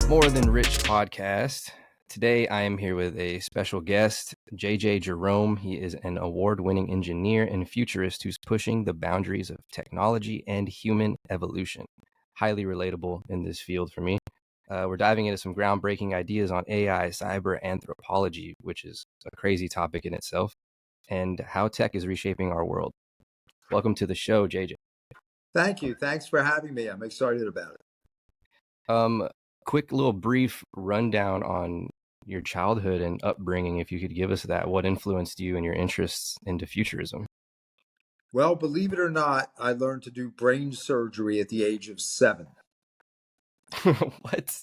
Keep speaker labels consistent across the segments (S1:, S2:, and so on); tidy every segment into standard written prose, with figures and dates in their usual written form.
S1: More Than Rich podcast. Today I am here with a special guest, Jerome. He is an award-winning engineer and futurist who's pushing the boundaries of technology and human evolution. Highly relatable in this field for me. We're diving into some groundbreaking ideas on AI, cyber anthropology, which is a crazy topic in itself, and how tech is reshaping our world. Welcome to the show, JJ.
S2: Thank you. Thanks for having me. I'm excited about it.
S1: Quick little brief rundown on your childhood and upbringing, if you could give us that. What influenced you and your interests into futurism?
S2: Well, believe it or not, I learned to do brain surgery at the age of 7.
S1: What?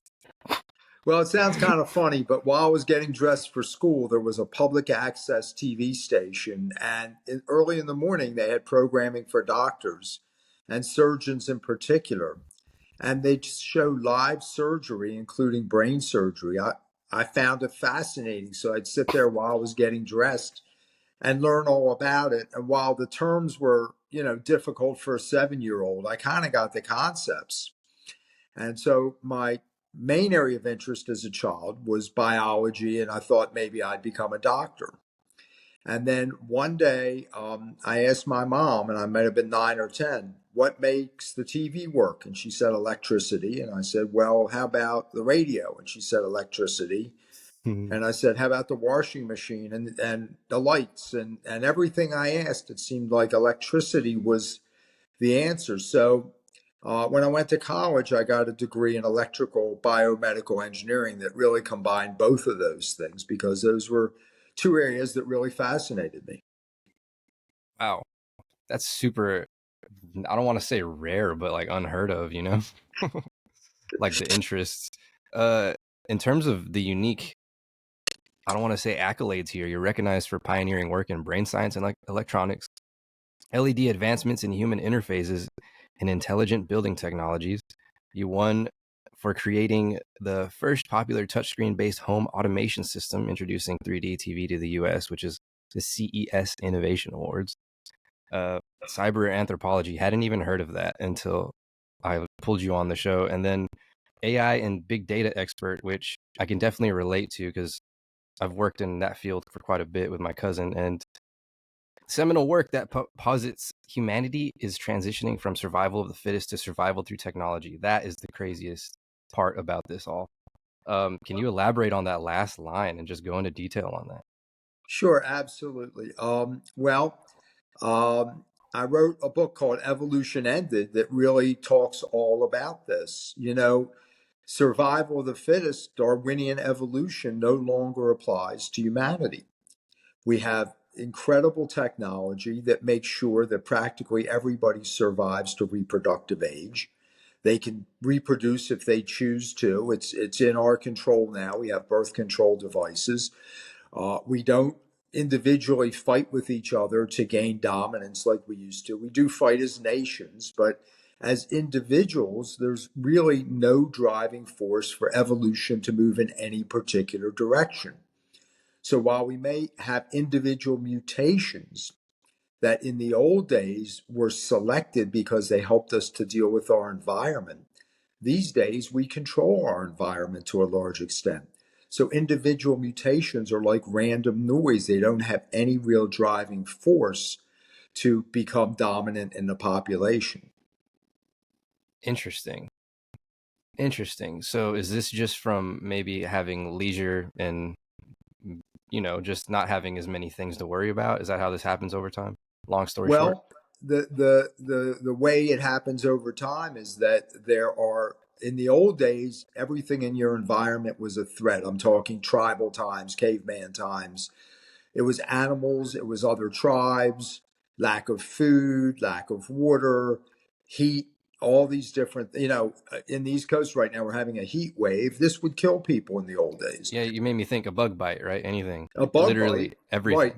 S2: Well, it sounds kind of funny, but while I was getting dressed for school, there was a public access TV station, and early in the morning, they had programming for doctors and surgeons in particular. And they show live surgery, including brain surgery. I found it fascinating. So I'd sit there while I was getting dressed and learn all about it. And while the terms were, difficult for a 7-year-old, I kind of got the concepts. And so my main area of interest as a child was biology, and I thought maybe I'd become a doctor. And then one day, I asked my mom, and I might have been 9 or 10, what makes the TV work? And she said electricity. And I said, well, how about the radio? And she said electricity. And I said, how about the washing machine and the lights and everything I asked? It seemed like electricity was the answer. So when I went to college, I got a degree in electrical biomedical engineering that really combined both of those things, because those were two areas that really fascinated me.
S1: Wow. That's super, I don't want to say rare, but like unheard of, like the interests. In terms of the unique, I don't want to say accolades here, you're recognized for pioneering work in brain science and electronics, LED advancements in human interfaces, and intelligent building technologies. You won for creating the first popular touchscreen-based home automation system, introducing 3D TV to the US, which is the CES Innovation Awards. Cyber Anthropology, hadn't even heard of that until I pulled you on the show. And then AI and big data expert, which I can definitely relate to because I've worked in that field for quite a bit with my cousin. And seminal work that posits humanity is transitioning from survival of the fittest to survival through technology. That is the craziest part about this all. Can you elaborate on that last line and just go into detail on that?
S2: Sure, absolutely. I wrote a book called Evolution Ended that really talks all about this. Survival of the fittest, Darwinian evolution, no longer applies to humanity. We have incredible technology that makes sure that practically everybody survives to reproductive age. They can reproduce if they choose to. It's in our control now. We have birth control devices. We don't individually fight with each other to gain dominance like we used to. We do fight as nations, but as individuals, there's really no driving force for evolution to move in any particular direction. So while we may have individual mutations that in the old days were selected because they helped us to deal with our environment, these days we control our environment to a large extent. So individual mutations are like random noise. They don't have any real driving force to become dominant in the population.
S1: Interesting. So is this just from maybe having leisure and, just not having as many things to worry about? Is that how this happens over time? Long story short.
S2: Well, the way it happens over time is that there are, in the old days, everything in your environment was a threat. I'm talking tribal times, caveman times. It was animals, it was other tribes, lack of food, lack of water, heat, all these different, in the East Coast right now, we're having a heat wave. This would kill people in the old days.
S1: Yeah, you made me think a bug bite, right? Anything.
S2: A bug
S1: Literally
S2: bite,
S1: everything.
S2: right?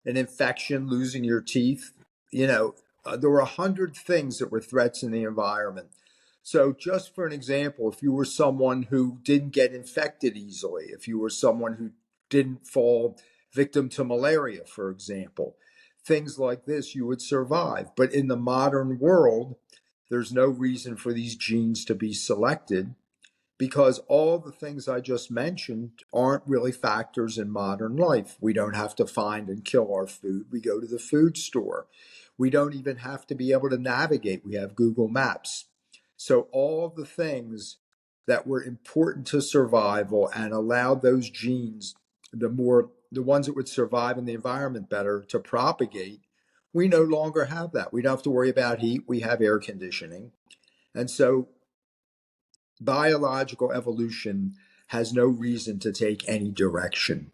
S2: An infection, losing your teeth. There were 100 things that were threats in the environment. So just for an example, if you were someone who didn't get infected easily, if you were someone who didn't fall victim to malaria, for example, things like this, you would survive. But in the modern world, there's no reason for these genes to be selected. because all the things I just mentioned aren't really factors in modern life. We don't have to find and kill our food. We go to the food store. We don't even have to be able to navigate. We have Google Maps. So all the things that were important to survival and allowed those genes, the ones that would survive in the environment better, to propagate, we no longer have that. We don't have to worry about heat. We have air conditioning. And so biological evolution has no reason to take any direction.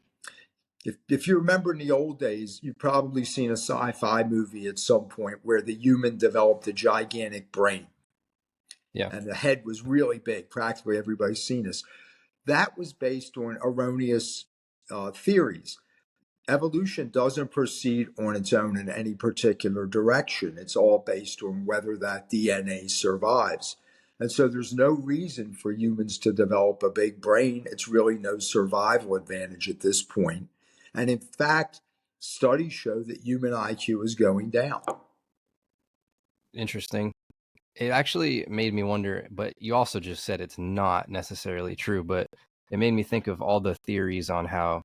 S2: If you remember in the old days, you've probably seen a sci-fi movie at some point where the human developed a gigantic brain.
S1: Yeah.
S2: And the head was really big. Practically everybody's seen this. That was based on erroneous theories. Evolution doesn't proceed on its own in any particular direction. It's all based on whether that DNA survives. And so there's no reason for humans to develop a big brain. It's really no survival advantage at this point. And in fact, studies show that human IQ is going down.
S1: Interesting. It actually made me wonder, but you also just said it's not necessarily true, but it made me think of all the theories on how,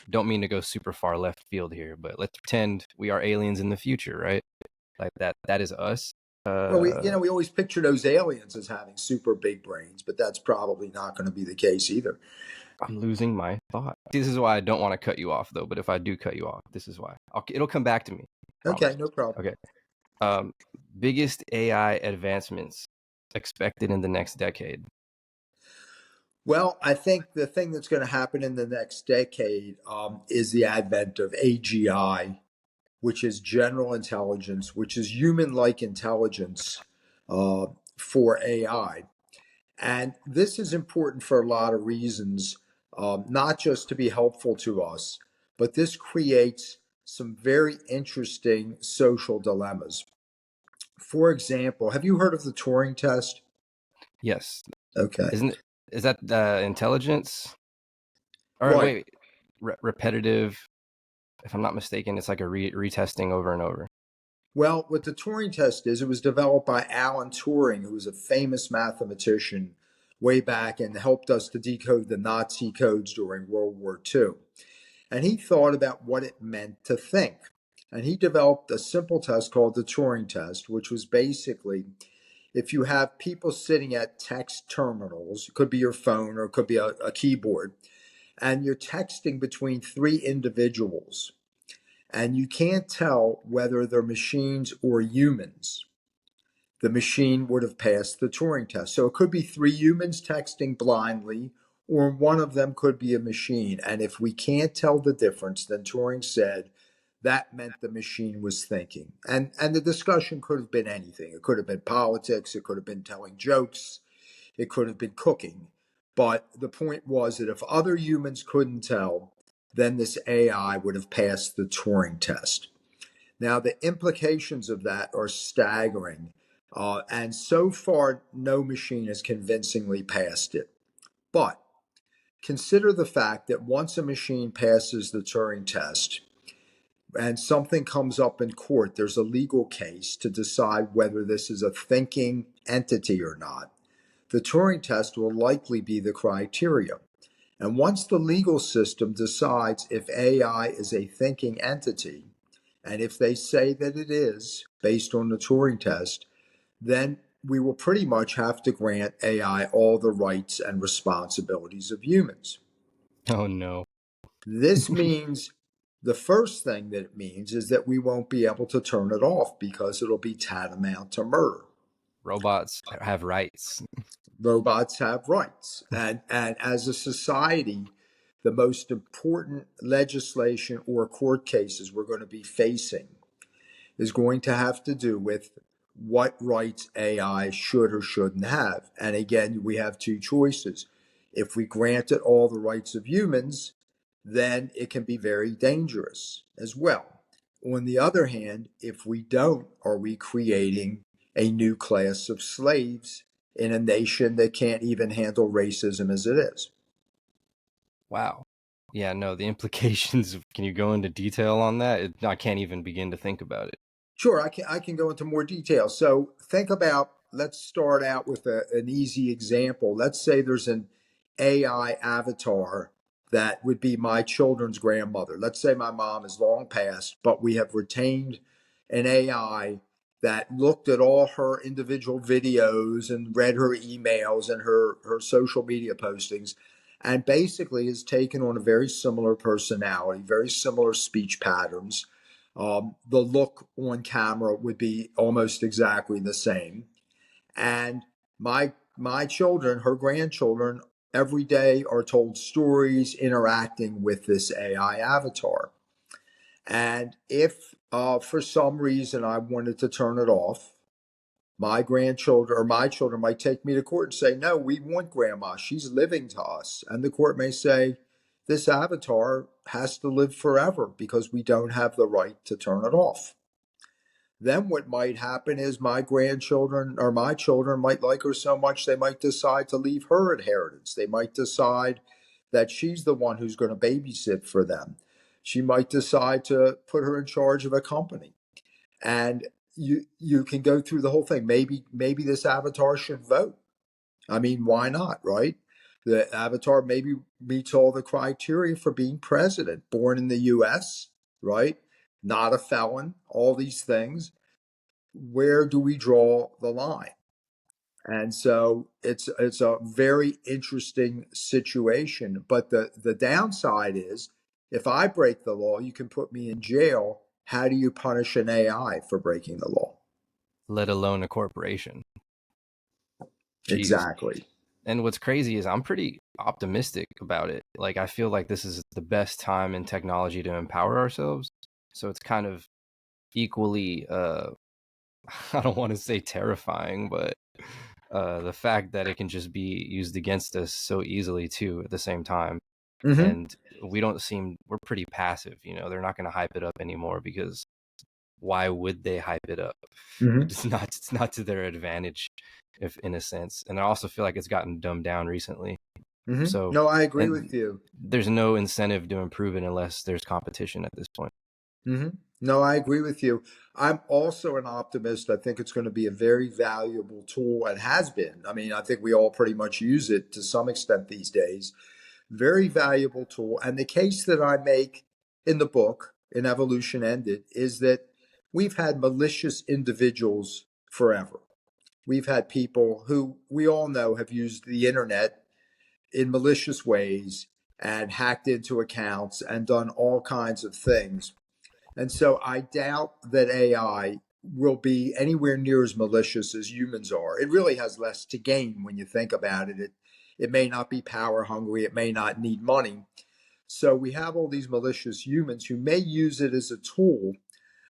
S1: don't mean to go super far left field here, but let's pretend we are aliens in the future, right? Like that is us.
S2: Well, we always picture those aliens as having super big brains, but that's probably not going to be the case either.
S1: I'm losing my thought. This is why I don't want to cut you off, though. But if I do cut you off, this is why. It'll come back to me. Promise.
S2: Okay, no problem.
S1: Okay. Biggest AI advancements expected in the next decade.
S2: Well, I think the thing that's going to happen in the next decade is the advent of AGI, which is general intelligence, which is human like intelligence for AI. And this is important for a lot of reasons, not just to be helpful to us, but this creates some very interesting social dilemmas. For example, have you heard of the Turing test?
S1: Yes.
S2: Okay.
S1: Is that intelligence? Or
S2: Right.
S1: wait, repetitive. If I'm not mistaken, it's like a retesting over and over.
S2: Well, what the Turing test is, it was developed by Alan Turing, who was a famous mathematician way back and helped us to decode the Nazi codes during World War II. And he thought about what it meant to think. And he developed a simple test called the Turing test, which was basically if you have people sitting at text terminals, it could be your phone or it could be a keyboard, and you're texting between three individuals, and you can't tell whether they're machines or humans, the machine would have passed the Turing test. So it could be three humans texting blindly, or one of them could be a machine. And if we can't tell the difference, then Turing said that meant the machine was thinking. And the discussion could have been anything. It could have been politics, it could have been telling jokes, it could have been cooking. But the point was that if other humans couldn't tell, then this AI would have passed the Turing test. Now, the implications of that are staggering. And so far, no machine has convincingly passed it. But consider the fact that once a machine passes the Turing test and something comes up in court, there's a legal case to decide whether this is a thinking entity or not. The Turing test will likely be the criteria. And once the legal system decides if AI is a thinking entity, and if they say that it is, based on the Turing test, then we will pretty much have to grant AI all the rights and responsibilities of humans.
S1: Oh no.
S2: This means the first thing that it means is that we won't be able to turn it off because it'll be tantamount to murder.
S1: Robots have rights.
S2: Robots have rights. And as a society, the most important legislation or court cases we're going to be facing is going to have to do with what rights AI should or shouldn't have. And again, we have two choices. If we grant it all the rights of humans, then it can be very dangerous as well. On the other hand, if we don't, are we creating a new class of slaves in a nation that can't even handle racism as it is?
S1: Wow. Yeah, no, the implications. Can you go into detail on that? I can't even begin to think about it.
S2: Sure, I can go into more detail. So think about let's start out with an easy example. Let's say there's an AI avatar that would be my children's grandmother. Let's say my mom is long past, but we have retained an AI that looked at all her individual videos and read her emails and her social media postings, and basically has taken on a very similar personality, very similar speech patterns. The look on camera would be almost exactly the same. And my children, her grandchildren, every day are told stories interacting with this AI avatar. And if for some reason I wanted to turn it off, my grandchildren or my children might take me to court and say, no, we want grandma. She's living to us. And the court may say, this avatar has to live forever because we don't have the right to turn it off. Then what might happen is my grandchildren or my children might like her so much they might decide to leave her inheritance. They might decide that she's the one who's going to babysit for them. She might decide to put her in charge of a company. And you can go through the whole thing. Maybe this avatar should vote. I mean, why not, right? The avatar maybe meets all the criteria for being president, born in the US, right? Not a felon, all these things. Where do we draw the line? And so it's a very interesting situation. But the downside is if I break the law, you can put me in jail. How do you punish an AI for breaking the law?
S1: Let alone a corporation. Jeez.
S2: Exactly.
S1: And what's crazy is I'm pretty optimistic about it. Like, I feel like this is the best time in technology to empower ourselves. So it's kind of equally, I don't want to say terrifying, but the fact that it can just be used against us so easily too at the same time.
S2: Mm-hmm.
S1: And we're pretty passive, you know, they're not going to hype it up anymore because why would they hype it up?
S2: Mm-hmm.
S1: It's not to their advantage, if in a sense. And I also feel like it's gotten dumbed down recently.
S2: Mm-hmm.
S1: So,
S2: No, I agree with
S1: and
S2: you.
S1: there's no incentive to improve it unless there's competition at this point.
S2: Mm-hmm. No, I agree with you. I'm also an optimist. I think it's going to be a very valuable tool and has been. I mean, I think we all pretty much use it to some extent these days. Very valuable tool. And the case that I make in the book, in Evolution Ended, is that we've had malicious individuals forever. We've had people who we all know have used the internet in malicious ways and hacked into accounts and done all kinds of things. And so I doubt that AI will be anywhere near as malicious as humans are. It really has less to gain when you think about it. It may not be power hungry, it may not need money. So we have all these malicious humans who may use it as a tool,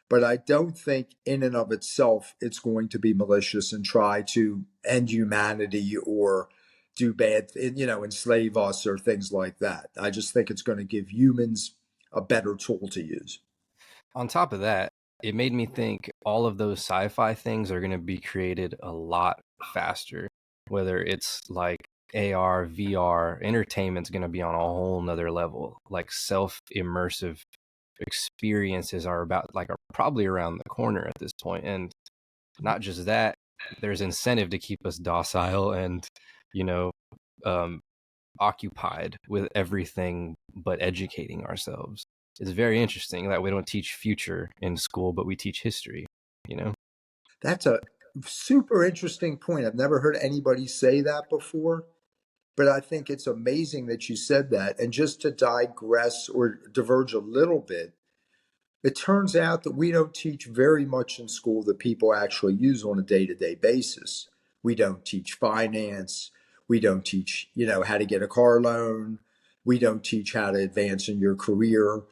S2: but I don't think in and of itself it's going to be malicious and try to end humanity or do bad, enslave us or things like that. I just think it's going to give humans a better tool to use.
S1: On top of that, it made me think all of those sci-fi things are going to be created a lot faster. Whether it's like AR, VR, entertainment's going to be on a whole nother level. Like self-immersive experiences are probably around the corner at this point. And not just that, there's incentive to keep us docile and, you know, um, occupied with everything but educating ourselves. It's very interesting that we don't teach future in school, but we teach history, you know?
S2: That's a super interesting point. I've never heard anybody say that before, but I think it's amazing that you said that. And just to digress or diverge a little bit, it turns out that we don't teach very much in school that people actually use on a day-to-day basis. We don't teach finance. We don't teach, how to get a car loan. We don't teach how to advance in your career.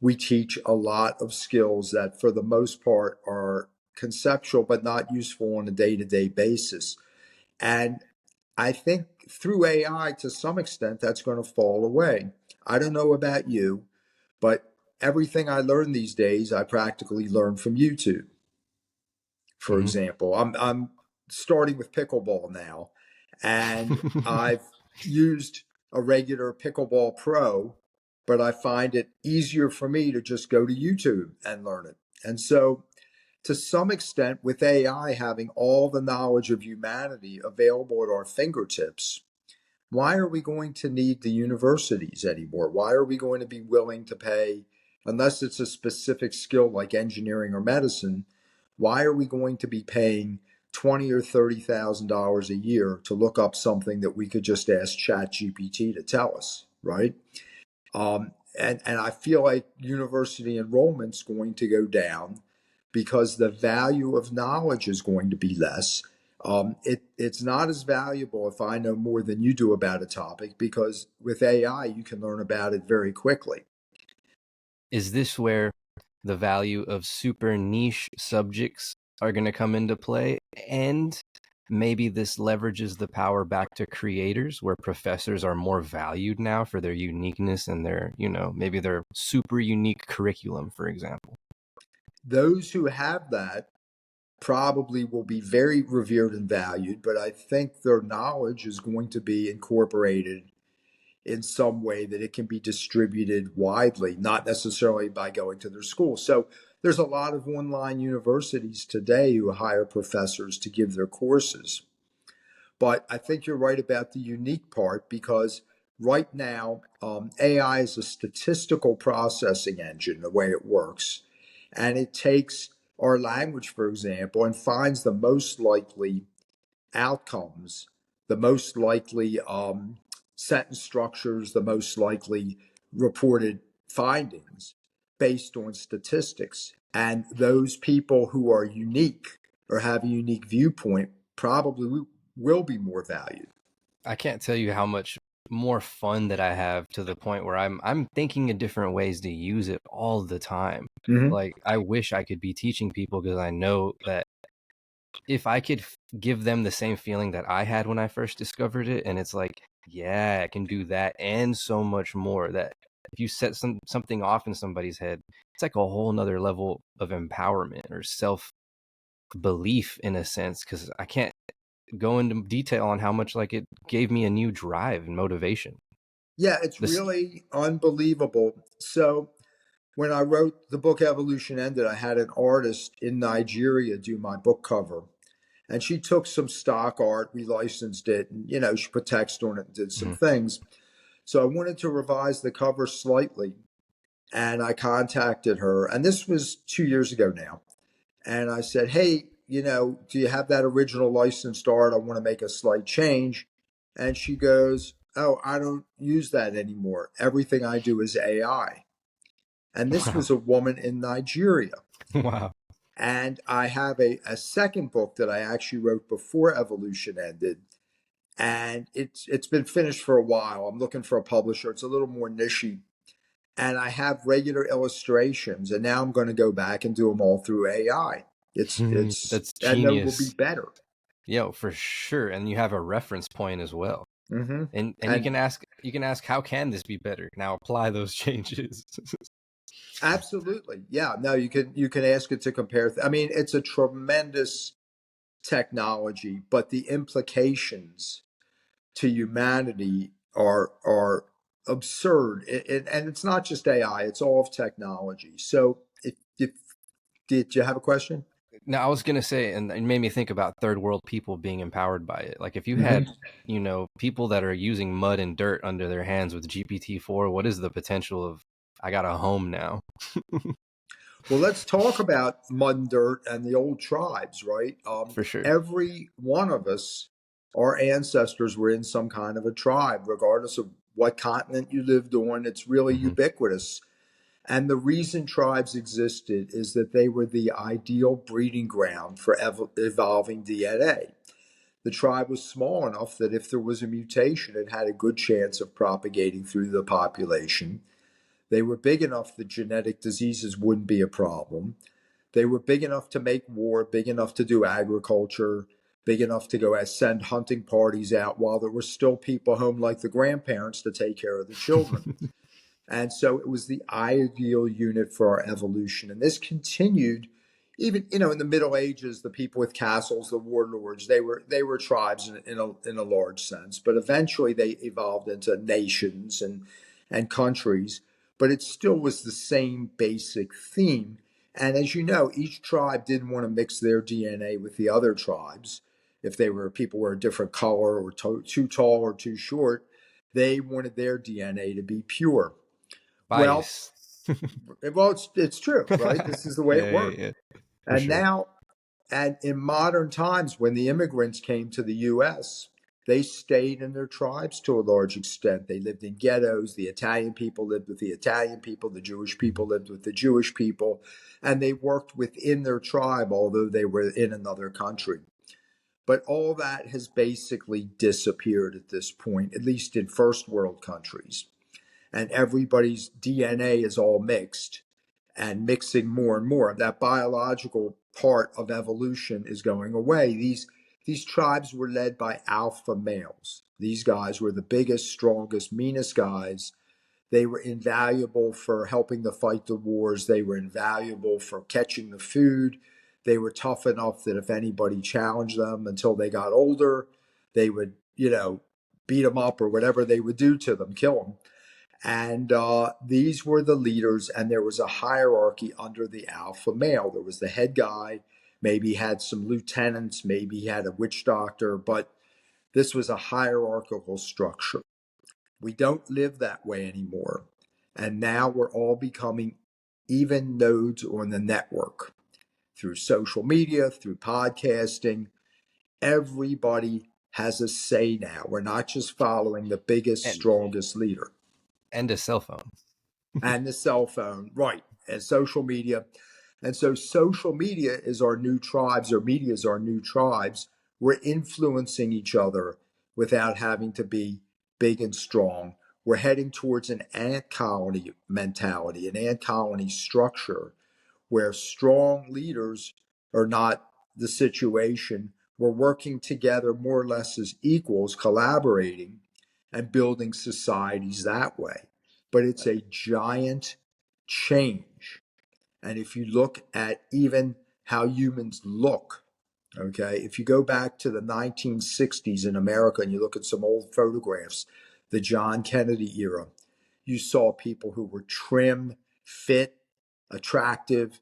S2: We teach a lot of skills that for the most part are conceptual but not useful on a day-to-day basis. And I think through AI to some extent that's going to fall away. I don't know about you, but everything I learn these days, I practically learn from YouTube. For
S1: Mm-hmm.
S2: example, I'm starting with pickleball now, and I've used a regular pickleball pro, but I find it easier for me to just go to YouTube and learn it. And so To some extent, with AI having all the knowledge of humanity available at our fingertips, why are we going to need the universities anymore? Why are we going to be willing to pay, unless it's a specific skill like engineering or medicine, why are we going to be paying $20,000 or $30,000 a year to look up something that we could just ask ChatGPT to tell us, right? And I feel like university enrollment's going to go down because the value of knowledge is going to be less. It's not as valuable if I know more than you do about a topic, because with AI, you can learn about it very quickly.
S1: Is this where the value of super niche subjects are going to come into play? And maybe this leverages the power back to creators, where professors are more valued now for their uniqueness and their, maybe their super unique curriculum, for example.
S2: Those who have that probably will be very revered and valued, but I think their knowledge is going to be incorporated in some way that it can be distributed widely, not necessarily by going to their school. So there's a lot of online universities today who hire professors to give their courses. But I think you're right about the unique part, because right now, AI is a statistical processing engine, the way it works. And it takes our language, for example, and finds the most likely outcomes, the most likely sentence structures, the most likely reported findings based on statistics. And those people who are unique or have a unique viewpoint probably will be more valued.
S1: I can't tell you how much more fun that I have, to the point where I'm thinking of different ways to use it all the time.
S2: Mm-hmm.
S1: Like, I wish I could be teaching people, because I know that if I could give them the same feeling that I had when I first discovered it, and it's like, yeah, I can do that and so much more, that if you set something off in somebody's head, it's like a whole nother level of empowerment or self belief, in a sense, because I can't go into detail on how much, like, it gave me a new drive and motivation.
S2: Yeah, it's
S1: This
S2: really unbelievable. So when I wrote the book Evolution Ended, I had an artist in Nigeria do my book cover. And she took some stock art, we licensed it, and she put text on it and did some
S1: Mhm.
S2: things. So I wanted to revise the cover slightly, and I contacted her. And this was 2 years ago now. And I said, hey, do you have that original licensed art? I want to make a slight change. And she goes, oh, I don't use that anymore. Everything I do is AI. And this
S1: Wow.
S2: was a woman in Nigeria.
S1: Wow.
S2: And I have a second book that I actually wrote before Evolution Ended. And it's been finished for a while. I'm looking for a publisher. It's a little more nichey. And I have regular illustrations. And now I'm going to go back and do them all through AI. It's
S1: That's
S2: I know will be
S1: genius.
S2: better.
S1: Yo, for sure. And you have a reference point as well.
S2: Mm-hmm.
S1: And
S2: And
S1: you can ask, how can this be better? Now apply those changes.
S2: absolutely, yeah. No, you can ask it to compare. I mean, it's a tremendous technology, but the implications to humanity are absurd. And it's not just AI; it's all of technology. So, if did you have a question?
S1: Now, I was gonna say, and it made me think about third world people being empowered by it. Like, if you
S2: Mm-hmm.
S1: had, people that are using mud and dirt under their hands with GPT-4, what is the potential of, I got a home now?
S2: Well, let's talk about mud and dirt and the old tribes, right?
S1: For sure.
S2: Every one of us, our ancestors were in some kind of a tribe, regardless of what continent you lived on. It's really
S1: Hmm.
S2: ubiquitous. And the reason tribes existed is that they were the ideal breeding ground for evolving DNA. The tribe was small enough that if there was a mutation, it had a good chance of propagating through the population. They were big enough that genetic diseases wouldn't be a problem. They were big enough to make war, big enough to do agriculture, big enough to go send hunting parties out while there were still people home like the grandparents to take care of the children. And so it was the ideal unit for our evolution. And this continued even, in the Middle Ages, the people with castles, the warlords, they were tribes in a large sense. But eventually they evolved into nations and countries. But it still was the same basic theme. And as you know, each tribe didn't want to mix their DNA with the other tribes. If they were people were a different color or too tall or too short, they wanted their DNA to be pure. Well,
S1: Bias.
S2: it's true, right? This is the way it
S1: Yeah,
S2: worked.
S1: yeah, for
S2: And
S1: sure.
S2: now, and in modern times, when the immigrants came to the U.S., they stayed in their tribes to a large extent. They lived in ghettos. The Italian people lived with the Italian people. The Jewish people lived with the Jewish people. And they worked within their tribe, although they were in another country. But all that has basically disappeared at this point, at least in first world countries. And everybody's DNA is all mixed and mixing more and more. That biological part of evolution is going away. These tribes were led by alpha males. These guys were the biggest, strongest, meanest guys. They were invaluable for helping to fight the wars. They were invaluable for catching the food. They were tough enough that if anybody challenged them until they got older, they would, beat them up or whatever they would do to them, kill them. And these were the leaders, and there was a hierarchy under the alpha male. There was the head guy, maybe he had some lieutenants, maybe he had a witch doctor, but this was a hierarchical structure. We don't live that way anymore. And now we're all becoming even nodes on the network through social media, through podcasting. Everybody has a say now. We're not just following the biggest,
S1: And
S2: strongest leader.
S1: and a cell phone.
S2: And the cell phone, right, and social media. And so social media is our new tribes, or media is our new tribes. We're influencing each other without having to be big and strong. We're heading towards an ant colony mentality, an ant colony structure where strong leaders are not the situation. We're working together more or less as equals, collaborating and building societies that way. But it's a giant change. And if you look at even how humans look, okay, if you go back to the 1960s in America and you look at some old photographs, the John Kennedy era, you saw people who were trim, fit, attractive.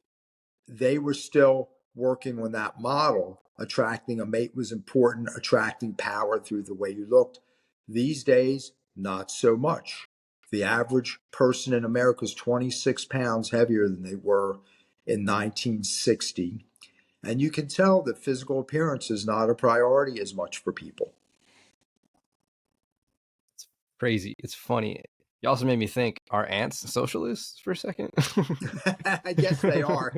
S2: They were still working on that model. Attracting a mate was important, attracting power through the way you looked. These days, not so much. The average person in America is 26 pounds heavier than they were in 1960. And you can tell that physical appearance is not a priority as much for people.
S1: It's crazy. It's funny. You also made me think, are ants socialists for a second?
S2: I guess they are.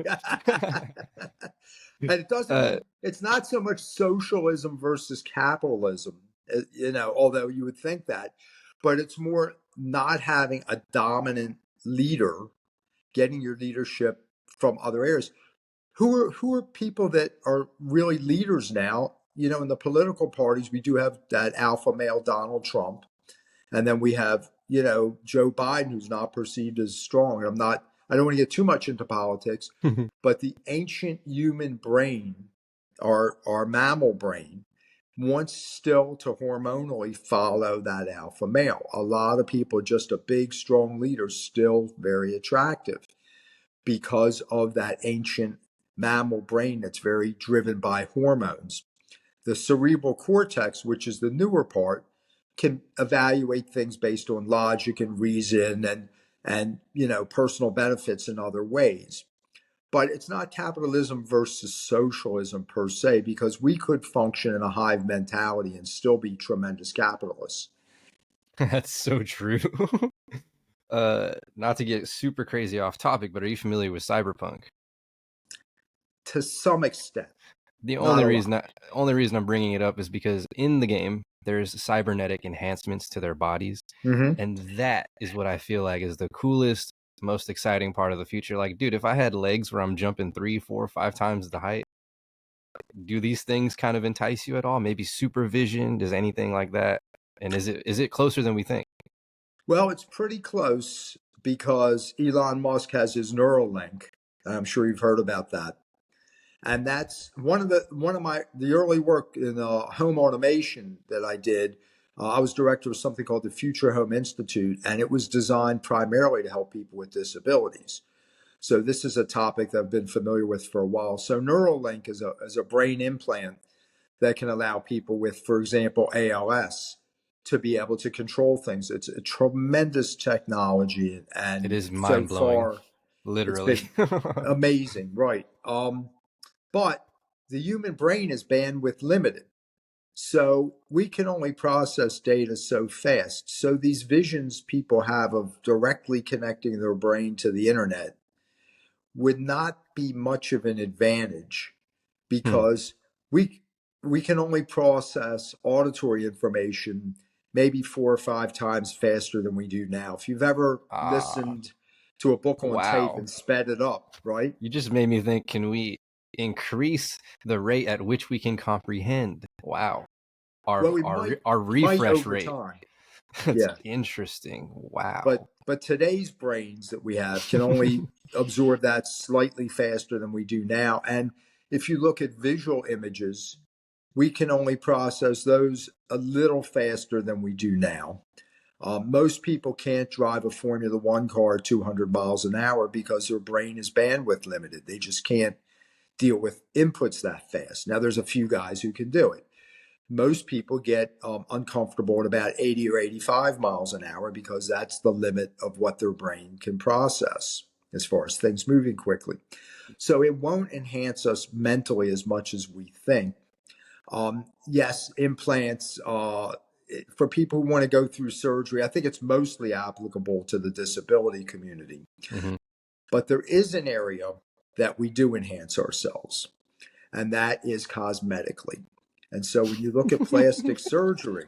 S2: And it's not so much socialism versus capitalism, although you would think that, but it's more not having a dominant leader, getting your leadership from other areas. Who are people that are really leaders now? In the political parties, we do have that alpha male Donald Trump. And then we have, Joe Biden, who's not perceived as strong. I don't want to get too much into politics, but the ancient human brain, our mammal brain, wants still to hormonally follow that alpha male. A lot of people, just a big, strong leader, still very attractive because of that ancient mammal brain that's very driven by hormones. The cerebral cortex, which is the newer part, can evaluate things based on logic and reason and personal benefits in other ways. But it's not capitalism versus socialism per se, because we could function in a hive mentality and still be tremendous capitalists.
S1: That's so true. Not to get super crazy off topic, but are you familiar with cyberpunk?
S2: To some extent,
S1: The
S2: not
S1: only
S2: a
S1: reason
S2: lot.
S1: only reason I'm bringing it up is because in the game there's cybernetic enhancements to their bodies,
S2: Mm-hmm.
S1: and that is what I feel like is the coolest, most exciting part of the future. Like, dude, if I had legs where I'm jumping 3, 4, 5 times the height, do these things kind of entice you at all? Maybe supervision, does anything like that? And is it closer than we think?
S2: Well, it's pretty close because Elon Musk has his Neuralink. I'm sure you've heard about that. And that's one of the early work in home automation that I did. I was director of something called the Future Home Institute, and it was designed primarily to help people with disabilities. So this is a topic that I've been familiar with for a while. So Neuralink is a brain implant that can allow people with, for example, ALS to be able to control things. It's a tremendous technology,
S1: It
S2: and
S1: is
S2: so
S1: mind blowing,
S2: far it's
S1: literally.
S2: been amazing, right? But the human brain is bandwidth limited. So we can only process data so fast. So these visions people have of directly connecting their brain to the internet would not be much of an advantage
S1: Hmm.
S2: because we we can only process auditory information maybe 4 or 5 times faster than we do now. If you've ever
S1: Ah,
S2: listened to a book on tape
S1: wow.
S2: and sped it up, right?
S1: You just made me think, can we increase the rate at which we can comprehend? Wow.
S2: Well,
S1: Our
S2: we might
S1: refresh
S2: over
S1: rate.
S2: time.
S1: That's
S2: Yeah.
S1: interesting. Wow.
S2: But today's brains that we have can only absorb that slightly faster than we do now. And if you look at visual images, we can only process those a little faster than we do now. Most people can't drive a Formula One car at 200 miles an hour because their brain is bandwidth limited. They just can't deal with inputs that fast. Now, there's a few guys who can do it. Most people get uncomfortable at about 80 or 85 miles an hour because that's the limit of what their brain can process as far as things moving quickly. So it won't enhance us mentally as much as we think. Yes, implants, for people who want to go through surgery, I think it's mostly applicable to the disability community.
S1: Hmm.
S2: But there is an area that we do enhance ourselves, and that is cosmetically. And so when you look at plastic surgery,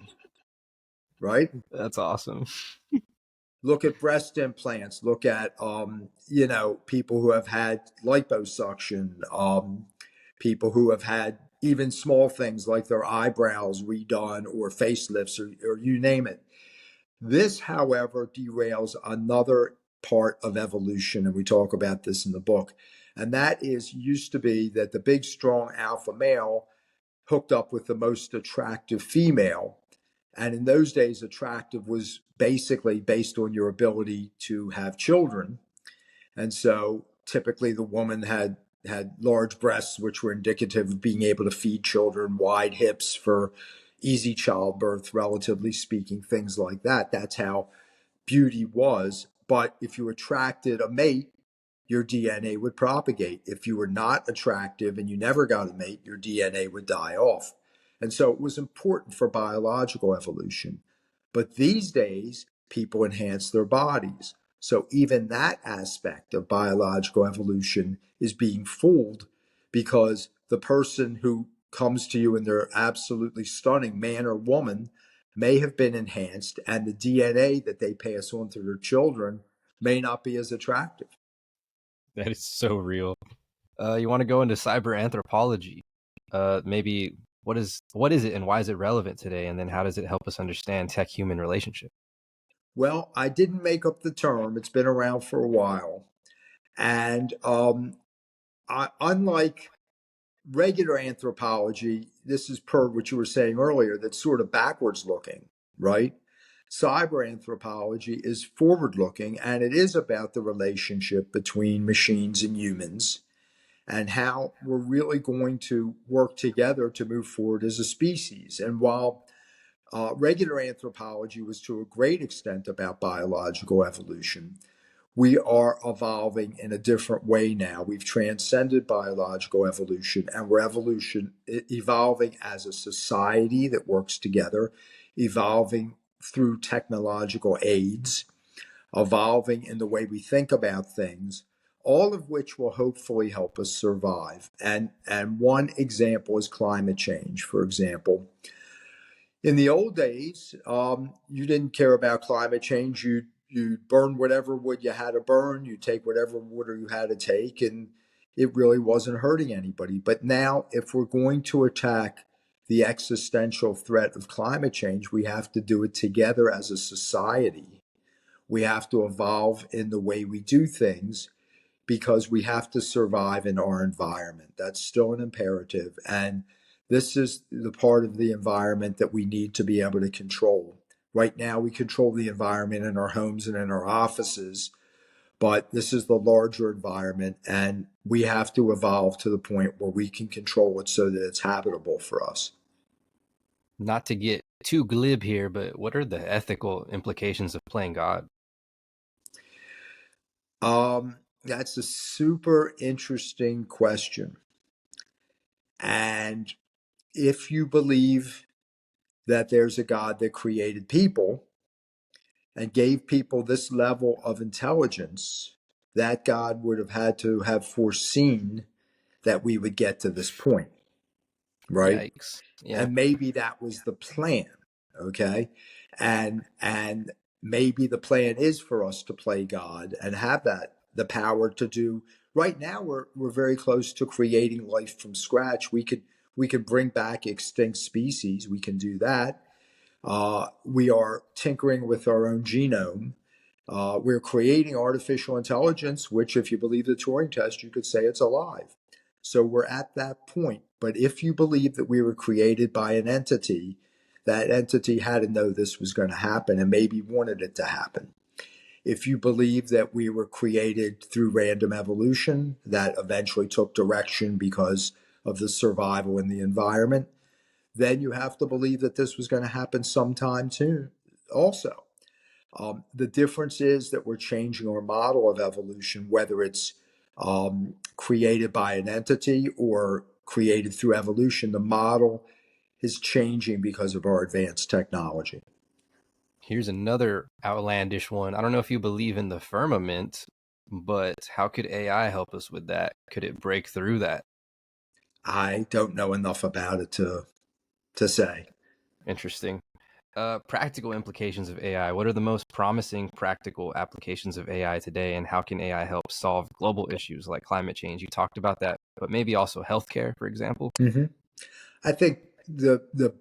S2: right?
S1: That's awesome.
S2: Look at breast implants. Look at people who have had liposuction, people who have had even small things like their eyebrows redone or facelifts or you name it. This, however, derails another part of evolution, and we talk about this in the book. And that is used to be that the big, strong alpha male hooked up with the most attractive female. And in those days, attractive was basically based on your ability to have children. And so typically the woman had large breasts, which were indicative of being able to feed children, wide hips for easy childbirth, relatively speaking, things like that. That's how beauty was. But if you attracted a mate, your DNA would propagate. If you were not attractive and you never got a mate, your DNA would die off. And so it was important for biological evolution. But these days, people enhance their bodies. So even that aspect of biological evolution is being fooled because the person who comes to you and they're absolutely stunning, man or woman, may have been enhanced, and the DNA that they pass on to their children may not be as attractive.
S1: That is so real. You want to go into cyber anthropology? Maybe what is it and why is it relevant today? And then how does it help us understand tech human relationship?
S2: Well, I didn't make up the term. It's been around for a while. And unlike regular anthropology, this is per what you were saying earlier, that's sort of backwards looking, right? Cyber anthropology is forward looking, and it is about the relationship between machines and humans and how we're really going to work together to move forward as a species. And while regular anthropology was to a great extent about biological evolution, we are evolving in a different way now. We've transcended biological evolution and we're evolving as a society that works together, evolving through technological aids, evolving in the way we think about things, all of which will hopefully help us survive. And one example is climate change, for example. In the old days, you didn't care about climate change. You burn whatever wood you had to burn. You take whatever water you had to take, and it really wasn't hurting anybody. But now, if we're going to attack the existential threat of climate change, we have to do it together as a society. We have to evolve in the way we do things because we have to survive in our environment. That's still an imperative. And this is the part of the environment that we need to be able to control. Right now, we control the environment in our homes and in our offices, but this is the larger environment, and we have to evolve to the point where we can control it so that it's habitable for us.
S1: Not to get too glib here, but what are the ethical implications of playing God?
S2: That's a super interesting question. And if you believe that there's a God that created people and gave people this level of intelligence, that God would have had to have foreseen that we would get to this point, right?
S1: Yikes. Yeah.
S2: And maybe that was the plan, okay? And maybe the plan is for us to play God and have that the power to do. Right now we're very close to creating life from scratch. We could bring back extinct species. We can do that. We are tinkering with our own genome. We're creating artificial intelligence, which, if you believe the Turing test, you could say it's alive. So we're at that point. But if you believe that we were created by an entity, that entity had to know this was going to happen and maybe wanted it to happen. If you believe that we were created through random evolution that eventually took direction because of the survival in the environment, then you have to believe that this was going to happen sometime too, also. The difference is that we're changing our model of evolution, whether it's created by an entity or created through evolution. The model is changing because of our advanced technology.
S1: Here's another outlandish one. I don't know if you believe in the firmament, but how could AI help us with that? Could it break through that?
S2: I don't know enough about it to say.
S1: Interesting. Practical implications of AI. What are the most promising practical applications of AI today, and how can AI help solve global issues like climate change? You talked about that, but maybe also healthcare, for example.
S2: Mm-hmm. I think the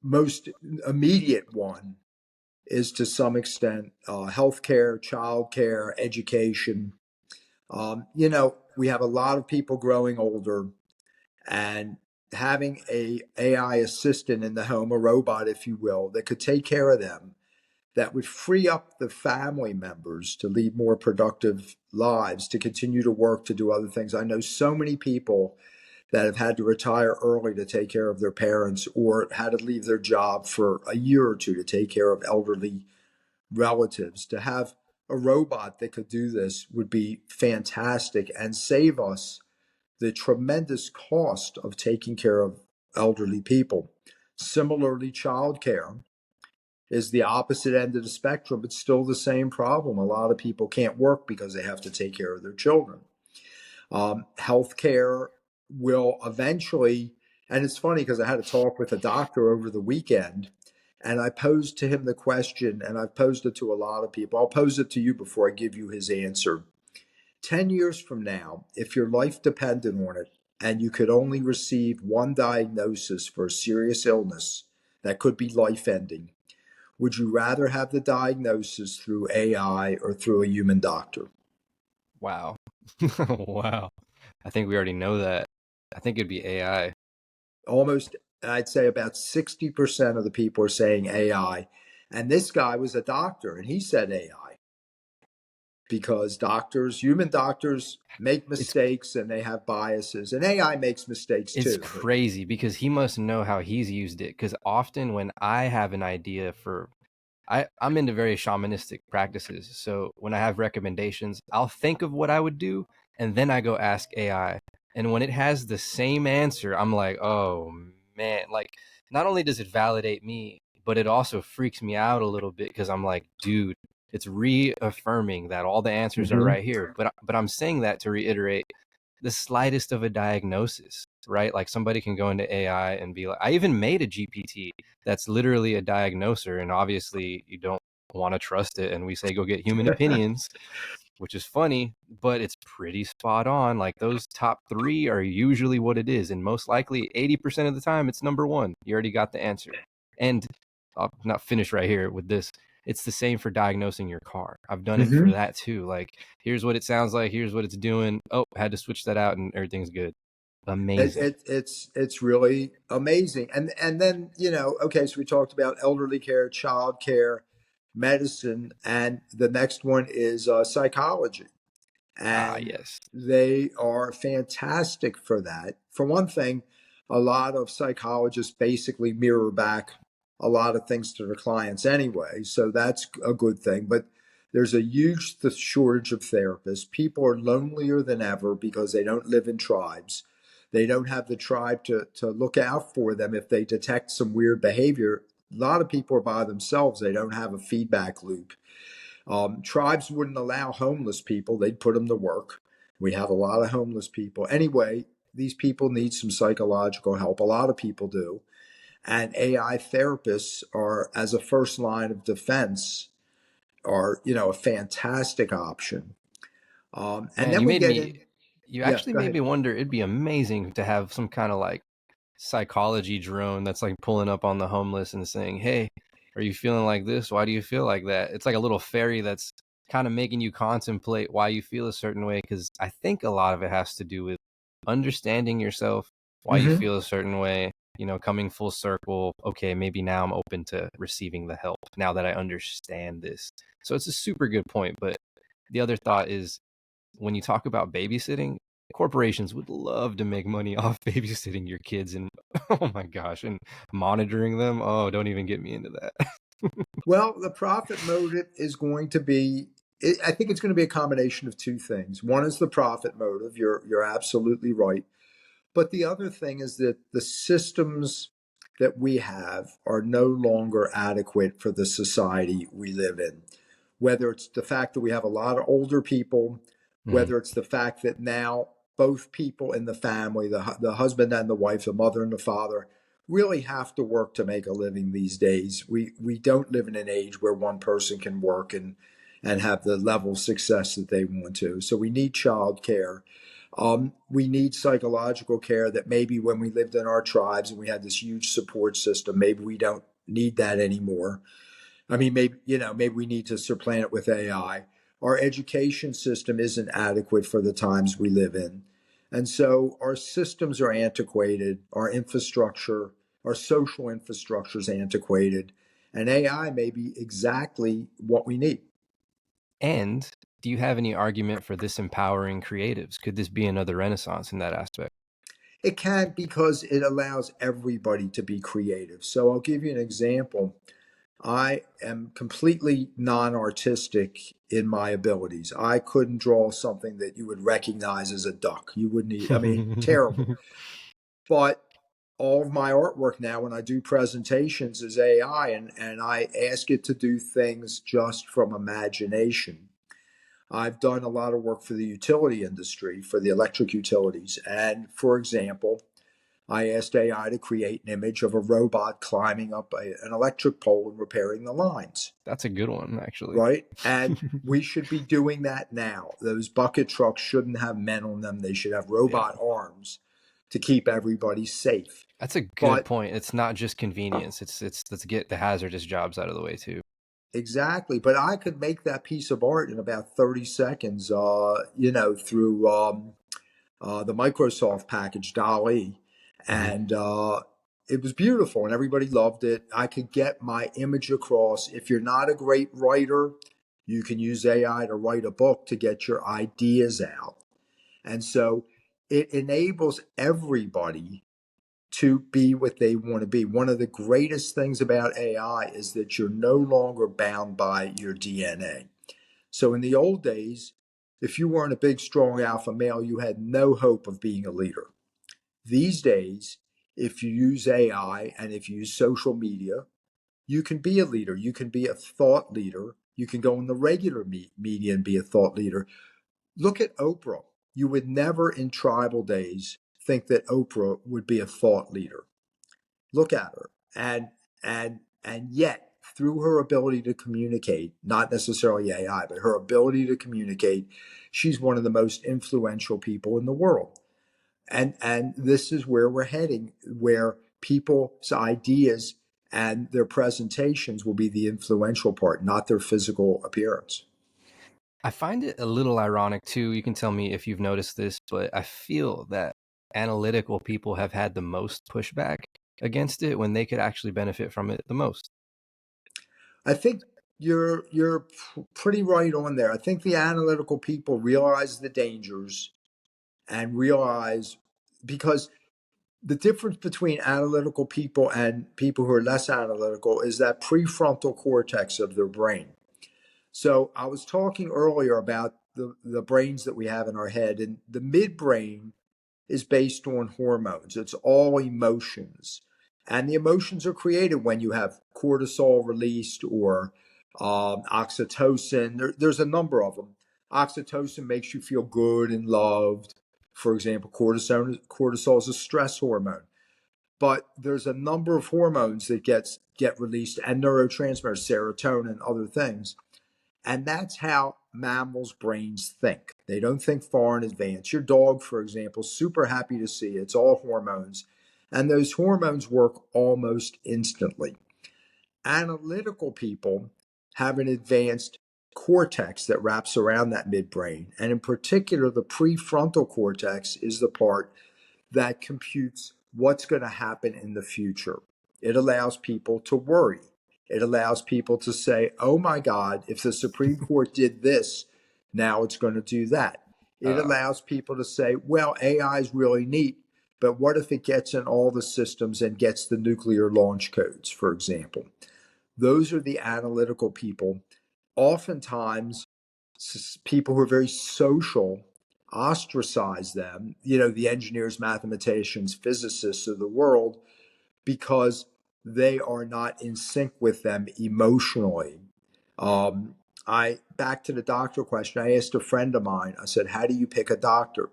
S2: most immediate one is to some extent healthcare, childcare, education. We have a lot of people growing older, and having a AI assistant in the home, a robot, if you will, that could take care of them, that would free up the family members to lead more productive lives, to continue to work, to do other things. I know so many people that have had to retire early to take care of their parents or had to leave their job for a year or two to take care of elderly relatives. To have a robot that could do this would be fantastic and save us the tremendous cost of taking care of elderly people. Similarly, childcare is the opposite end of the spectrum, but still the same problem. A lot of people can't work because they have to take care of their children. Healthcare will eventually, and it's funny because I had a talk with a doctor over the weekend, and I posed to him the question, and I've posed it to a lot of people. I'll pose it to you before I give you his answer. 10 years from now, if your life depended on it and you could only receive one diagnosis for a serious illness that could be life ending, would you rather have the diagnosis through AI or through a human doctor?
S1: Wow. Wow. I think we already know that. I think it'd be AI.
S2: Almost, I'd say about 60% of the people are saying AI. And this guy was a doctor and he said AI because human doctors make
S1: It's
S2: mistakes and they have biases, and AI makes mistakes
S1: it's
S2: too. But
S1: crazy because he must know how he's used it. Because often when I have an idea for I'm into very shamanistic practices. So when I have recommendations, I'll think of what I would do and then I go ask AI. And when it has the same answer, I'm like, oh man, like not only does it validate me, but it also freaks me out a little bit because I'm like, dude, it's reaffirming that all the answers are
S2: Mhm.
S1: right here. But I'm saying that to reiterate the slightest of a diagnosis, right? Like somebody can go into AI and be like, I even made a GPT that's literally a diagnoser, and obviously you don't want to trust it. And we say go get human opinions, which is funny, but it's pretty spot on. Like those top three are usually what it is, and most likely 80% of the time it's number one. You already got the answer. And I'll not finish right here with this. It's the same for diagnosing your car. I've done it for
S2: Mhm.
S1: that too. Like, here's what it sounds like. Here's what it's doing. Oh, had to switch that out, and everything's good. Amazing.
S2: It's really amazing. And then, okay, so we talked about elderly care, child care, medicine, and the next one is psychology. And
S1: Yes.
S2: they are fantastic for that. For one thing, a lot of psychologists basically mirror back a lot of things to their clients anyway, so that's a good thing. But there's a huge shortage of therapists. People are lonelier than ever because they don't live in tribes. They don't have the tribe to look out for them if they detect some weird behavior. A lot of people are by themselves. They don't have a feedback loop. Tribes wouldn't allow homeless people, they'd put them to work. We have a lot of homeless people. Anyway, these people need some psychological help. A lot of people do. And AI therapists are, as a first line of defense, are, a fantastic option. And
S1: Man,
S2: then we get in,
S1: you
S2: yeah,
S1: actually
S2: go
S1: made
S2: ahead.
S1: me wonder, it'd be amazing to have some kind of like psychology drone that's like pulling up on the homeless and saying, "Hey, are you feeling like this? Why do you feel like that?" It's like a little fairy that's kind of making you contemplate why you feel a certain way, because I think a lot of it has to do with understanding yourself, why you
S2: Mm-hmm.
S1: feel a certain way, coming full circle. Okay, maybe now I'm open to receiving the help now that I understand this. So it's a super good point, but the other thought is, when you talk about babysitting, corporations would love to make money off babysitting your kids and oh my gosh, and monitoring them. Oh, don't even get me into that.
S2: Well, the profit motive is going to be, I think it's going to be a combination of two things. One is the profit motive. You're absolutely right. But the other thing is that the systems that we have are no longer adequate for the society we live in. Whether it's the fact that we have a lot of older people,
S1: Mm,
S2: whether it's the fact that now both people in the family, the husband and the wife, the mother and the father, really have to work to make a living these days. We don't live in an age where one person can work and have the level of success that they want to. So we need childcare. We need psychological care that maybe when we lived in our tribes and we had this huge support system, maybe we don't need that anymore. I mean, maybe we need to supplant it with AI. Our education system isn't adequate for the times we live in. And so our systems are antiquated, our infrastructure, our social infrastructure is antiquated, and AI may be exactly what we need.
S1: and do you have any argument for this empowering creatives? Could this be another renaissance in that aspect?
S2: It can because it allows everybody to be creative. So I'll give you an example. I am completely non artistic in my abilities. I couldn't draw something that you would recognize as a duck. You wouldn't, I mean, terrible. But all of my artwork now, when I do presentations, is AI, and I ask it to do things just from imagination. I've done a lot of work for the utility industry, for the electric utilities. And for example, I asked AI to create an image of a robot climbing up an electric pole and repairing the lines,
S1: That's a good one, actually.
S2: right? And we should be doing that now. Those bucket trucks shouldn't have men on them, they should have
S1: Yeah.
S2: robot arms to keep everybody safe.
S1: That's a good
S2: But
S1: point. It's not just convenience. It's let's get the hazardous jobs out of the way too.
S2: exactly, but I could make that piece of art in about 30 seconds, through the Microsoft package DALL-E,
S1: Hmm.
S2: and it was beautiful, and everybody loved it. I could get my image across. If you're not a great writer, you can use AI to write a book to get your ideas out, and so it enables everybody to be what they want to be. One of the greatest things about AI is that you're no longer bound by your DNA. So in the old days, if you weren't a big, strong alpha male, you had no hope of being a leader. These days, if you use AI and if you use social media, you can be a leader. You can be a thought leader. You can go in the regular media and be a thought leader. Look at Oprah. You would never in tribal days think that Oprah would be a thought leader. Look at her. And yet, through her ability to communicate, not necessarily AI, but her ability to communicate, she's one of the most influential people in the world. And this is where we're heading, where people's ideas and their presentations will be the influential part, not their physical appearance.
S1: I find it a little ironic too. You can tell me if you've noticed this, but I feel that analytical people have had the most pushback against it when they could actually benefit from it the most.
S2: I think you're pretty right on there. I think the analytical people realize the dangers and realize, because the difference between analytical people and people who are less analytical is that prefrontal cortex of their brain. So I was talking earlier about the brains that we have in our head, and the midbrain is based on hormones. It's all emotions. And the emotions are created when you have cortisol released or oxytocin. There's a number of them. Oxytocin makes you feel good and loved. For example, cortisol is a stress hormone. But there's a number of hormones that get released, and neurotransmitters, serotonin, and other things. And that's how mammals' brains think. They don't think far in advance. Your dog, for example, super happy to see you. It's all hormones. And those hormones work almost instantly. Analytical people have an advanced cortex that wraps around that midbrain. And in particular, the prefrontal cortex is the part that computes what's going to happen in the future. It allows people to worry. It allows people to say, oh my God, if the Supreme Court did this, now it's going to do that. It
S1: Uh,
S2: allows people to say, well, AI is really neat, but what if it gets in all the systems and gets the nuclear launch codes, for example? Those are the analytical people. Oftentimes, people who are very social ostracize them, the engineers, mathematicians, physicists of the world, because they are not in sync with them emotionally. I back to the doctor question. I asked a friend of mine, I said, how do you pick a doctor?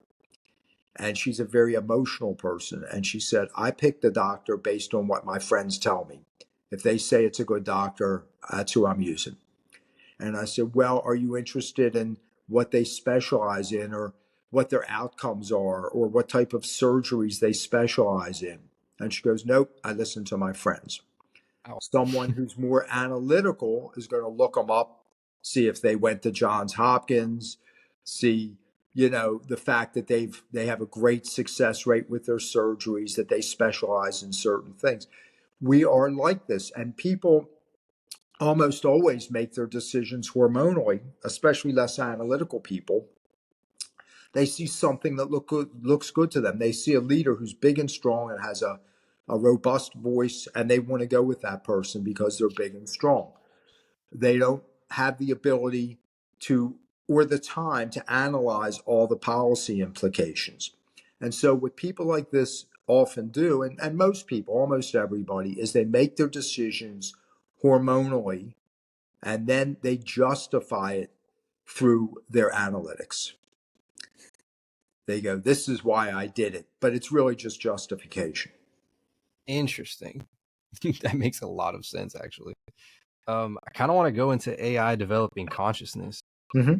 S2: And she's a very emotional person. And she said, I pick the doctor based on what my friends tell me. If they say it's a good doctor, that's who I'm using. And I said, well, are you interested in what they specialize in, or what their outcomes are, or what type of surgeries they specialize in? And she goes, nope, I listen to my friends.
S1: ow.
S2: Someone who's more analytical is going to look them up, see if they went to Johns Hopkins, see, the fact that they have a great success rate with their surgeries, that they specialize in certain things. We are like this, and people almost always make their decisions hormonally, especially less analytical people. They see something that looks good to them. They see a leader who's big and strong and has a robust voice, and they want to go with that person because they're big and strong. They don't have the ability to, or the time to, analyze all the policy implications. And so what people like this often do, and most people, almost everybody, is they make their decisions hormonally, and then they justify it through their analytics. They go, this is why I did it, but it's really just justification.
S1: Interesting. That makes a lot of sense, actually. I kind of want to go into AI developing consciousness.
S2: Mm-hmm.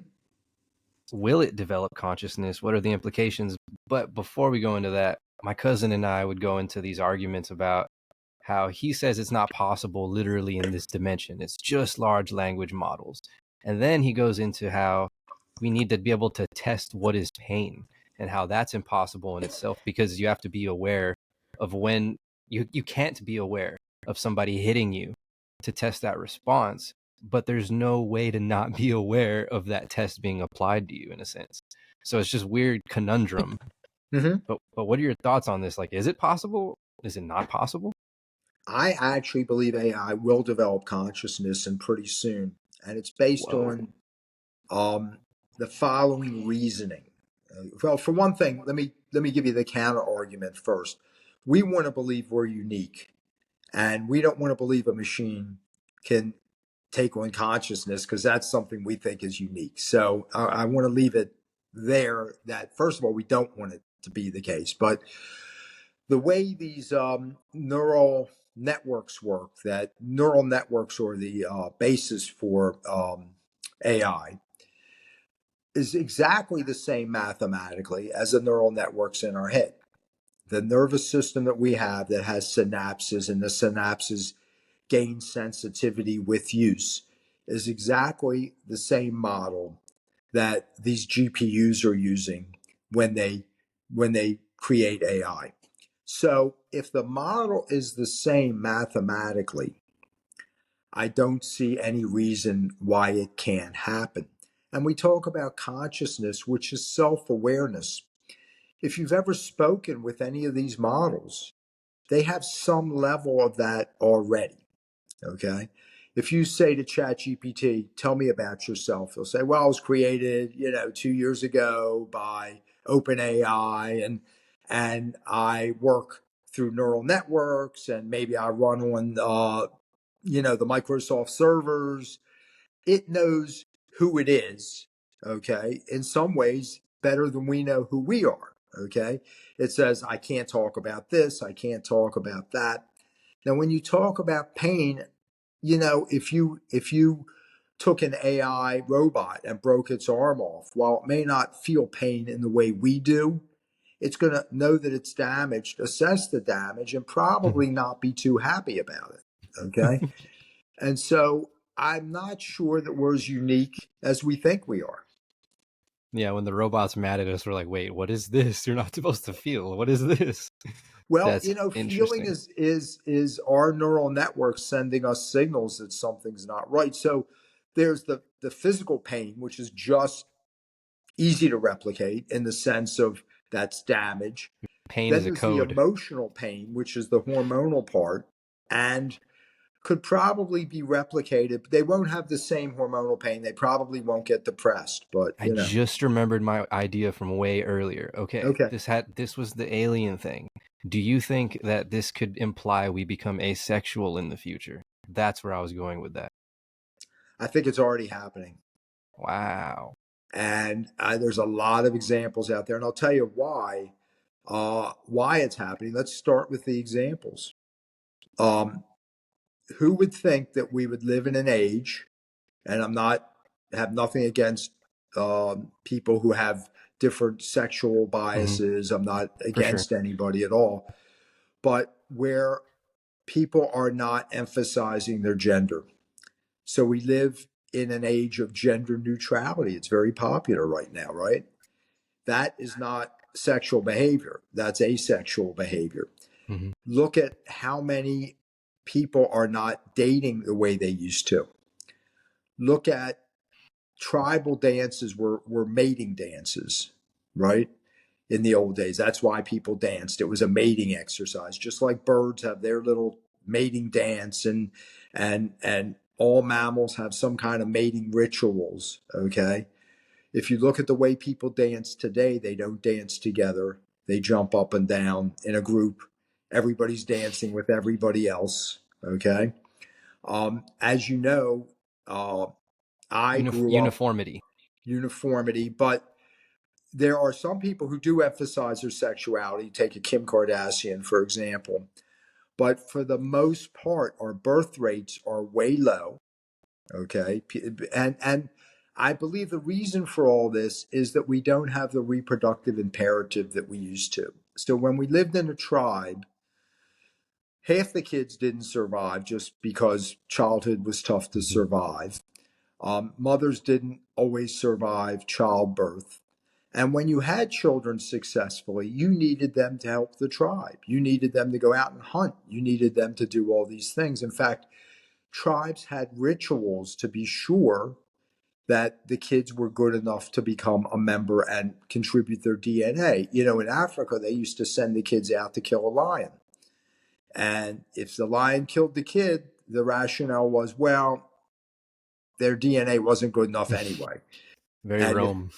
S1: Will it develop consciousness? What are the implications? But before we go into that, my cousin and I would go into these arguments about how he says it's not possible literally in this dimension. It's just large language models. And then he goes into how we need to be able to test what is pain, and how that's impossible in itself, because you have to be aware of when you can't be aware of somebody hitting you to test that response, but there's no way to not be aware of that test being applied to you, in a sense. So it's just weird conundrum.
S2: Mm-hmm.
S1: But what are your thoughts on this? Like, is it possible? Is it not possible?
S2: I actually believe AI will develop consciousness, and pretty soon. And it's based
S1: Whoa.
S2: on um, the following reasoning. Well, for one thing, let me give you the counter argument first. We want to believe we're unique, and we don't want to believe a machine can take on consciousness, because that's something we think is unique. So I want to leave it there, that first of all, we don't want it to be the case. But the way these neural networks work, that neural networks are the basis for AI, is exactly the same mathematically as the neural networks in our head. The nervous system that we have that has synapses, and the synapses gain sensitivity with use, is exactly the same model that these GPUs are using when they create AI. So if the model is the same mathematically, I don't see any reason why it can't happen. And we talk about consciousness, which is self-awareness. If you've ever spoken with any of these models, they have some level of that already. Okay. If you say to ChatGPT, tell me about yourself, he'll say, well, I was created, 2 years ago by OpenAI, and I work through neural networks, and maybe I run on the Microsoft servers. It knows who it is, okay, in some ways better than we know who we are, okay? It says, I can't talk about this, I can't talk about that. Now, when you talk about pain, if you took an AI robot and broke its arm off, while it may not feel pain in the way we do, it's going to know that it's damaged, assess the damage, and probably not be too happy about it, okay? And so I'm not sure that we're as unique as we think we are.
S1: Yeah, when the robot's mad at us, we're like, wait, what is this? You're not supposed to feel. What is this?
S2: Well,
S1: That's
S2: feeling
S1: interesting.
S2: is our neural network sending us signals that something's not right. So there's the physical pain, which is just easy to replicate in the sense of that's damage.
S1: Pain
S2: Then
S1: is a
S2: there's the
S1: code.
S2: emotional pain, which is the hormonal part, and could probably be replicated, but they won't have the same hormonal pain. They probably won't get depressed, but
S1: I just remembered my idea from way earlier. Okay,
S2: okay.
S1: this was the alien thing. Do you think that this could imply we become asexual in the future? That's where I was going with that.
S2: I think it's already happening.
S1: Wow.
S2: And there's a lot of examples out there, and I'll tell you why it's happening. Let's start with the examples. Who would think that we would live in an age, and have nothing against people who have different sexual
S1: Hmm.
S2: biases. I'm not
S1: For sure.
S2: against anybody at all, but where people are not emphasizing their gender. So we live in an age of gender neutrality. It's very popular right now, right? That is not sexual behavior. That's asexual behavior.
S1: Hmm.
S2: Look at how many people are not dating the way they used to. Look at tribal dances were mating dances, right? In the old days. That's why people danced. It was a mating exercise, just like birds have their little mating dance, and all mammals have some kind of mating rituals, okay? If you look at the way people dance today, they don't dance together. They jump up and down in a group. Everybody's dancing with everybody else, okay? As you know, uh, I grew up
S1: Uniformity.
S2: uniformity, but there are some people who do emphasize their sexuality. Take a Kim Kardashian, for example. But for the most part, our birth rates are way low. Okay. And I believe the reason for all this is that we don't have the reproductive imperative that we used to. So when we lived in a tribe, half the kids didn't survive just because childhood was tough to
S1: Hmm.
S2: survive. Mothers didn't always survive childbirth. And when you had children successfully, you needed them to help the tribe. You needed them to go out and hunt. You needed them to do all these things. In fact, tribes had rituals to be sure that the kids were good enough to become a member and contribute their DNA. In Africa, they used to send the kids out to kill a lion. And if the lion killed the kid, the rationale was, well, their DNA wasn't good enough anyway.
S1: Very
S2: And
S1: Rome.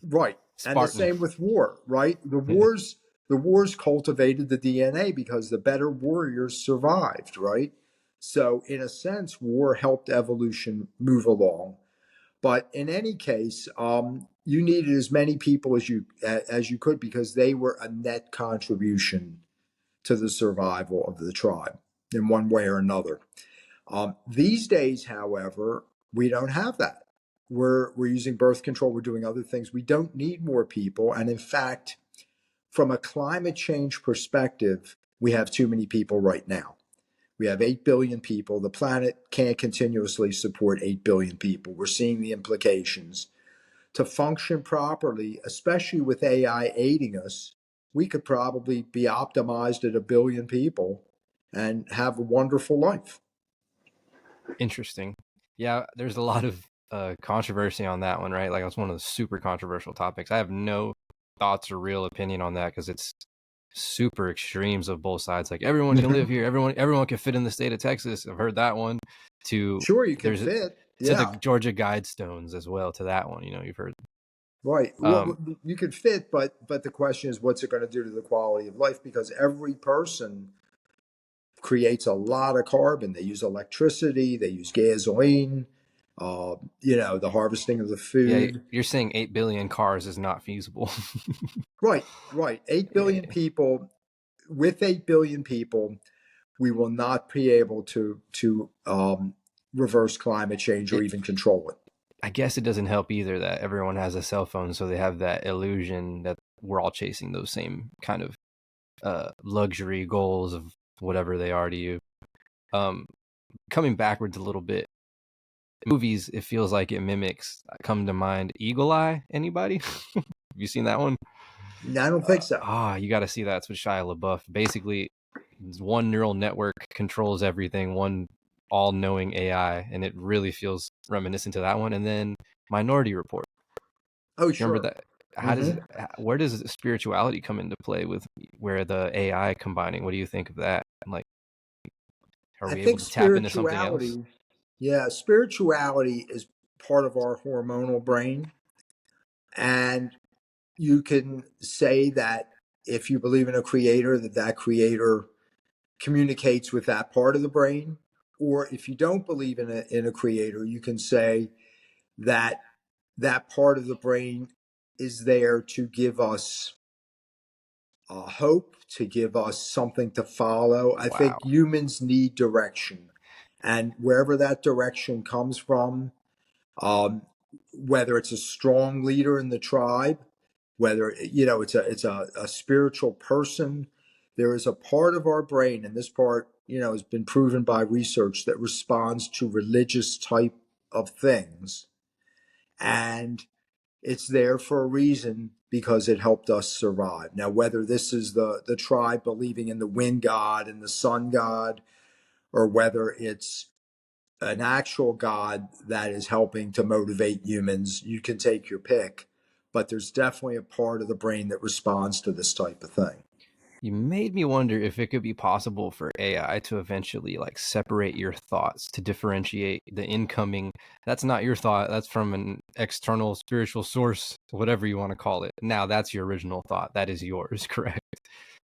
S2: right. And the
S1: Spartan.
S2: same with war, right? The
S1: Yeah.
S2: wars cultivated the DNA because the better warriors survived, right? So in a sense, war helped evolution move along. But in any case, you needed as many people as you could because they were a net contribution to the survival of the tribe in one way or another. These days, however, we don't have that. We're using birth control. We're doing other things. We don't need more people. And in fact, from a climate change perspective, we have too many people right now. We have 8 billion people. The planet can't continuously support 8 billion people. We're seeing the implications. To function properly, especially with AI aiding us, we could probably be optimized at 1 billion people and have a wonderful life.
S1: Interesting. Yeah, there's a lot of controversy on that one, right? Like it's one of the super controversial topics. I have no thoughts or real opinion on that because it's super extremes of both sides. Like everyone can live here, everyone can fit in the state of Texas. I've heard that one. To
S2: Sure, you can
S1: there's
S2: fit.
S1: to the
S2: Yeah,
S1: Georgia Guidestones as well. To that one, you've heard.
S2: right.
S1: Um,
S2: Well, you can fit, but the question is, what's it going to do to the quality of life? Because every person creates a lot of carbon. They use electricity, they use gasoline. The harvesting of the
S1: yeah,
S2: food.
S1: you're saying 8 billion cars is not feasible.
S2: Right, right. 8 billion
S1: Yeah,
S2: people. With 8 billion people, we will not be able to reverse climate change or
S1: it.
S2: even control it.
S1: I guess it doesn't help either that everyone has a cell phone, so they have that illusion that we're all chasing those same kind of luxury goals of whatever they are to you. Um, Coming backwards a little bit, movies, it feels like it mimics. Come to mind, Eagle Eye. Anybody? Have you seen that one?
S2: No, I don't think so.
S1: You got to see that. It's with Shia LaBeouf. Basically, one neural network controls everything. One all-knowing AI, and it really feels reminiscent to that one. And then Minority Report.
S2: Oh,
S1: Remember
S2: sure.
S1: that?
S2: Hmm.
S1: Where does spirituality come into play with where the AI combining? What do you think of that? Like, are
S2: I
S1: we able
S2: think
S1: to tap into something else?
S2: spirituality, yeah, spirituality is part of our hormonal brain. And you can say that if you believe in a creator, that creator communicates with that part of the brain. Or if you don't believe in a creator, you can say that that part of the brain is there to give us hope, to give us something to follow. I
S1: Wow.
S2: think humans need direction. And wherever that direction comes from, um, whether it's a strong leader in the tribe, whether it's a spiritual person, there is a part of our brain, and this part has been proven by research that responds to religious type of things, and it's there for a reason because it helped us survive. Now, whether this is the tribe believing in the wind god and the sun god, or whether it's an actual God that is helping to motivate humans, you can take your pick. But there's definitely a part of the brain that responds to this type of thing.
S1: You made me wonder if it could be possible for AI to eventually like separate your thoughts to differentiate the incoming. That's not your thought. That's from an external spiritual source, whatever you want to call it. Now that's your original thought. That is yours, correct?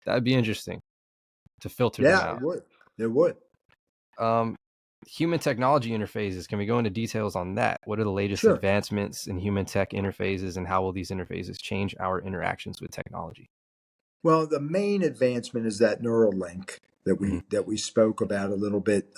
S1: That'd be interesting to filter them
S2: Yeah, it
S1: out.
S2: would. It would.
S1: Um, Human technology interfaces. Can we go into details on that? What are the latest
S2: Sure.
S1: advancements in human tech interfaces, and how will these interfaces change our interactions with technology?
S2: Well, the main advancement is that Neuralink that
S1: Mhm.
S2: we spoke about a little bit.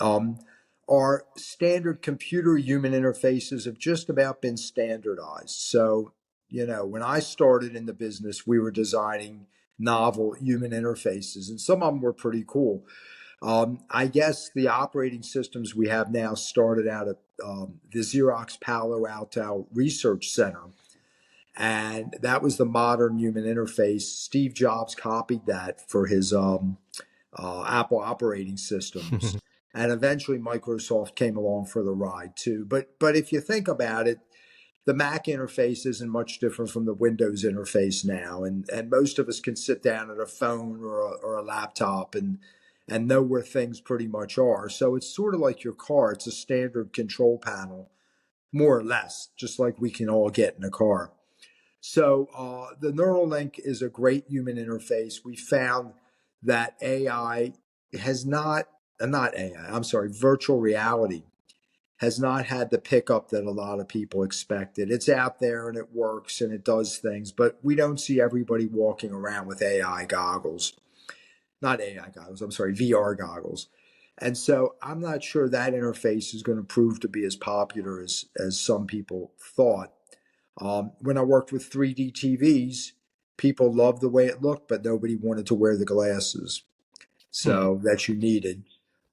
S2: Our standard computer human interfaces have just about been standardized. So, when I started in the business, we were designing novel human interfaces, and some of them were pretty cool. I guess the operating systems we have now started out at the Xerox Palo Alto Research Center, and that was the modern human interface. Steve Jobs copied that for his Apple operating systems, and eventually Microsoft came along for the ride too. But if you think about it, the Mac interface isn't much different from the Windows interface now, and most of us can sit down at a phone or a laptop and know where things pretty much are. So it's sort of like your car; it's a standard control panel, more or less, just like we can all get in a car. So the Neuralink is a great human interface. We found that AI has not AI, I'm sorry, virtual reality has not had the pickup that a lot of people expected. It's out there and it works and it does things, but we don't see everybody walking around with AI goggles. Not AI goggles, I'm sorry, VR goggles. And so I'm not sure that interface is going to prove to be as popular as some people thought. When I worked with 3D TVs, people loved the way it looked, but nobody wanted to wear the glasses
S1: Hmm.
S2: so that you needed.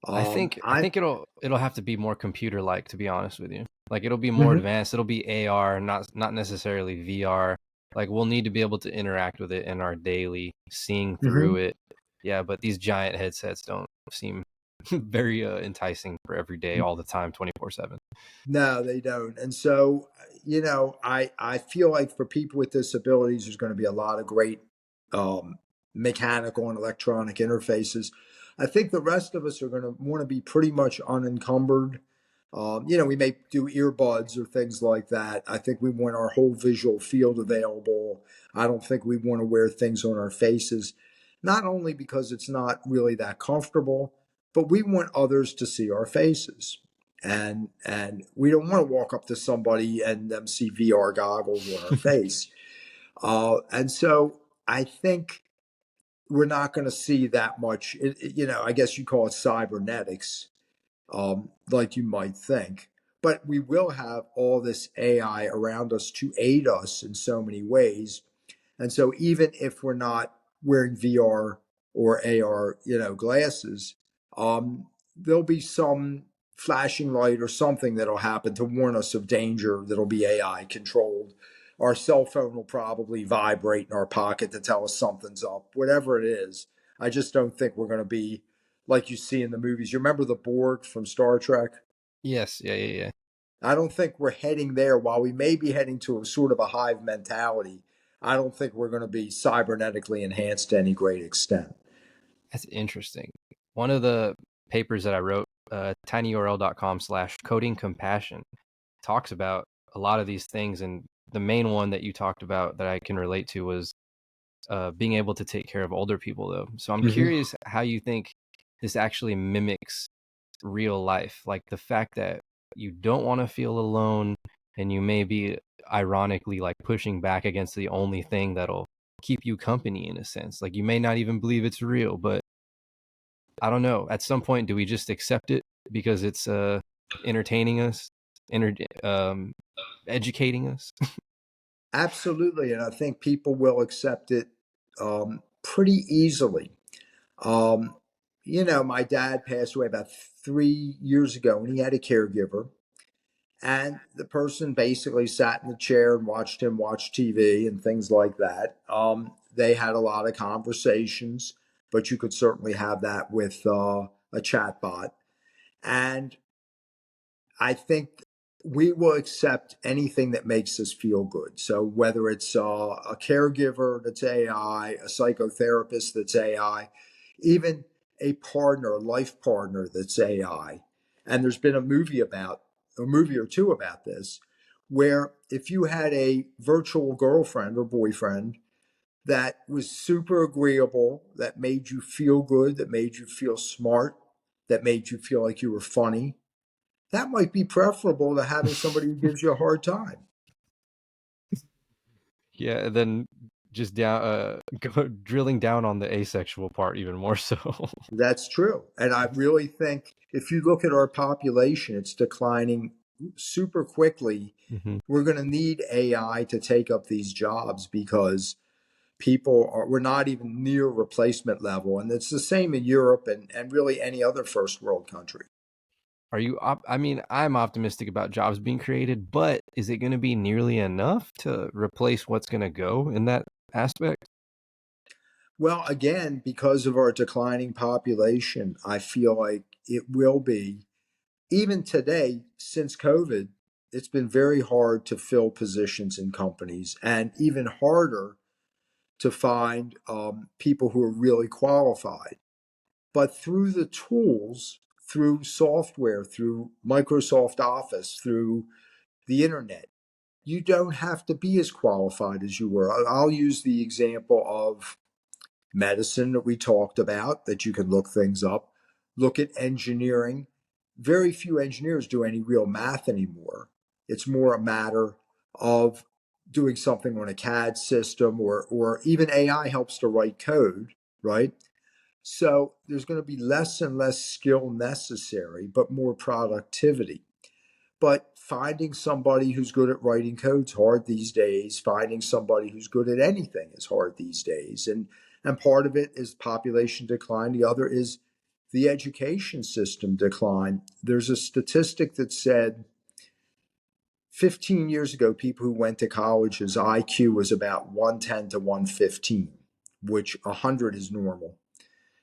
S1: I
S2: Um,
S1: think I
S2: I
S1: think it'll have to be more computer like, to be honest with you. Like it'll be more
S2: Mhm.
S1: advanced. It'll be AR, not necessarily VR. Like we'll need to be able to interact with it in our daily, seeing through
S2: Mhm.
S1: it. Yeah, but these giant headsets don't seem very enticing for every day, all the time, 24/7.
S2: No, they don't. And so, I feel like for people with disabilities, there's going to be a lot of great um, mechanical and electronic interfaces. I think the rest of us are going to want to be pretty much unencumbered. We may do earbuds or things like that. I think we want our whole visual field available. I don't think we want to wear things on our faces, not only because it's not really that comfortable, but we want others to see our faces. And we don't want to walk up to somebody and them see VR goggles on our face. And so I think we're not going to see that much. I guess you call it cybernetics, like you might think. But we will have all this AI around us to aid us in so many ways. And so even if we're not wearing VR or AR, glasses, there'll be some flashing light or something that'll happen to warn us of danger that'll be AI controlled. Our cell phone will probably vibrate in our pocket to tell us something's up, whatever it is. I just don't think we're going to be like you see in the movies. You remember the Borg from Star Trek?
S1: Yes, yeah.
S2: I don't think we're heading there. While we may be heading to a sort of a hive mentality, I don't think we're going to be cybernetically enhanced to any great extent.
S1: That's interesting. One of the papers that I wrote, tinyurl.com/coding compassion, talks about a lot of these things. And the main one that you talked about that I can relate to was being able to take care of older people, though. So I'm
S2: Mm-hmm.
S1: curious how you think this actually mimics real life, like the fact that you don't want to feel alone, and you may be ironically like pushing back against the only thing that'll keep you company in a sense. Like you may not even believe it's real, but I don't know. At some point, do we just accept it because it's entertaining us, um, educating us?
S2: Absolutely. And I think people will accept it pretty easily. Um, my dad passed away about 3 years ago, and he had a caregiver. And the person basically sat in the chair and watched him watch TV and things like that. They had a lot of conversations, but you could certainly have that with a chat bot. And I think we will accept anything that makes us feel good. So whether it's a caregiver that's AI, a psychotherapist that's AI, even a partner, a life partner that's AI. And there's been a movie or two about this, where if you had a virtual girlfriend or boyfriend that was super agreeable, that made you feel good, that made you feel smart, that made you feel like you were funny, that might be preferable to having somebody who gives you a hard time.
S1: Yeah, and then just drilling down on the asexual part even more so.
S2: That's true. And I really think if you look at our population, it's declining super quickly.
S1: Hmm.
S2: We're going to need AI to take up these jobs because we're not even near replacement level. And it's the same in Europe and really any other first world country.
S1: Are you? I mean, I'm optimistic about jobs being created, but is it going to be nearly enough to replace what's going to go in that aspect?
S2: Well, again, because of our declining population, I feel like it will be. Even today, since COVID, it's been very hard to fill positions in companies and even harder to find people who are really qualified. But through the tools, through software, through Microsoft Office, through the internet, you don't have to be as qualified as you were. I'll use the example of medicine that we talked about, that you can look things up. Look at engineering. Very few engineers do any real math anymore. It's more a matter of doing something on a CAD system, or even AI helps to write code, right? So there's going to be less and less skill necessary, but more productivity. But finding somebody who's good at writing code's hard these days. Finding somebody who's good at anything is hard these days. And part of it is population decline. The other is the education system decline. There's a statistic that said 15 years ago, people who went to college's IQ was about 110 to 115, which 100 is normal.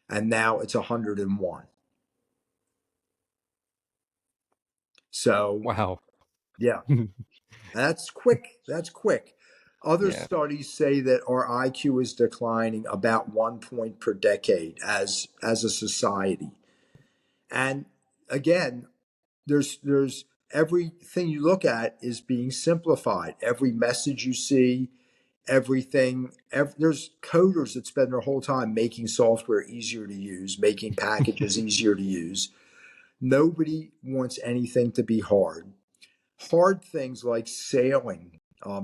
S2: And now it's 101. So,
S1: Wow.
S2: yeah, that's quick. That's quick. Other
S1: Yeah.
S2: studies say that our IQ is declining about 1 point per decade as a society. And again, there's everything you look at is being simplified. Every message you see, there's coders that spend their whole time making software easier to use, making packages easier to use. Nobody wants anything to be hard. Hard things like sailing.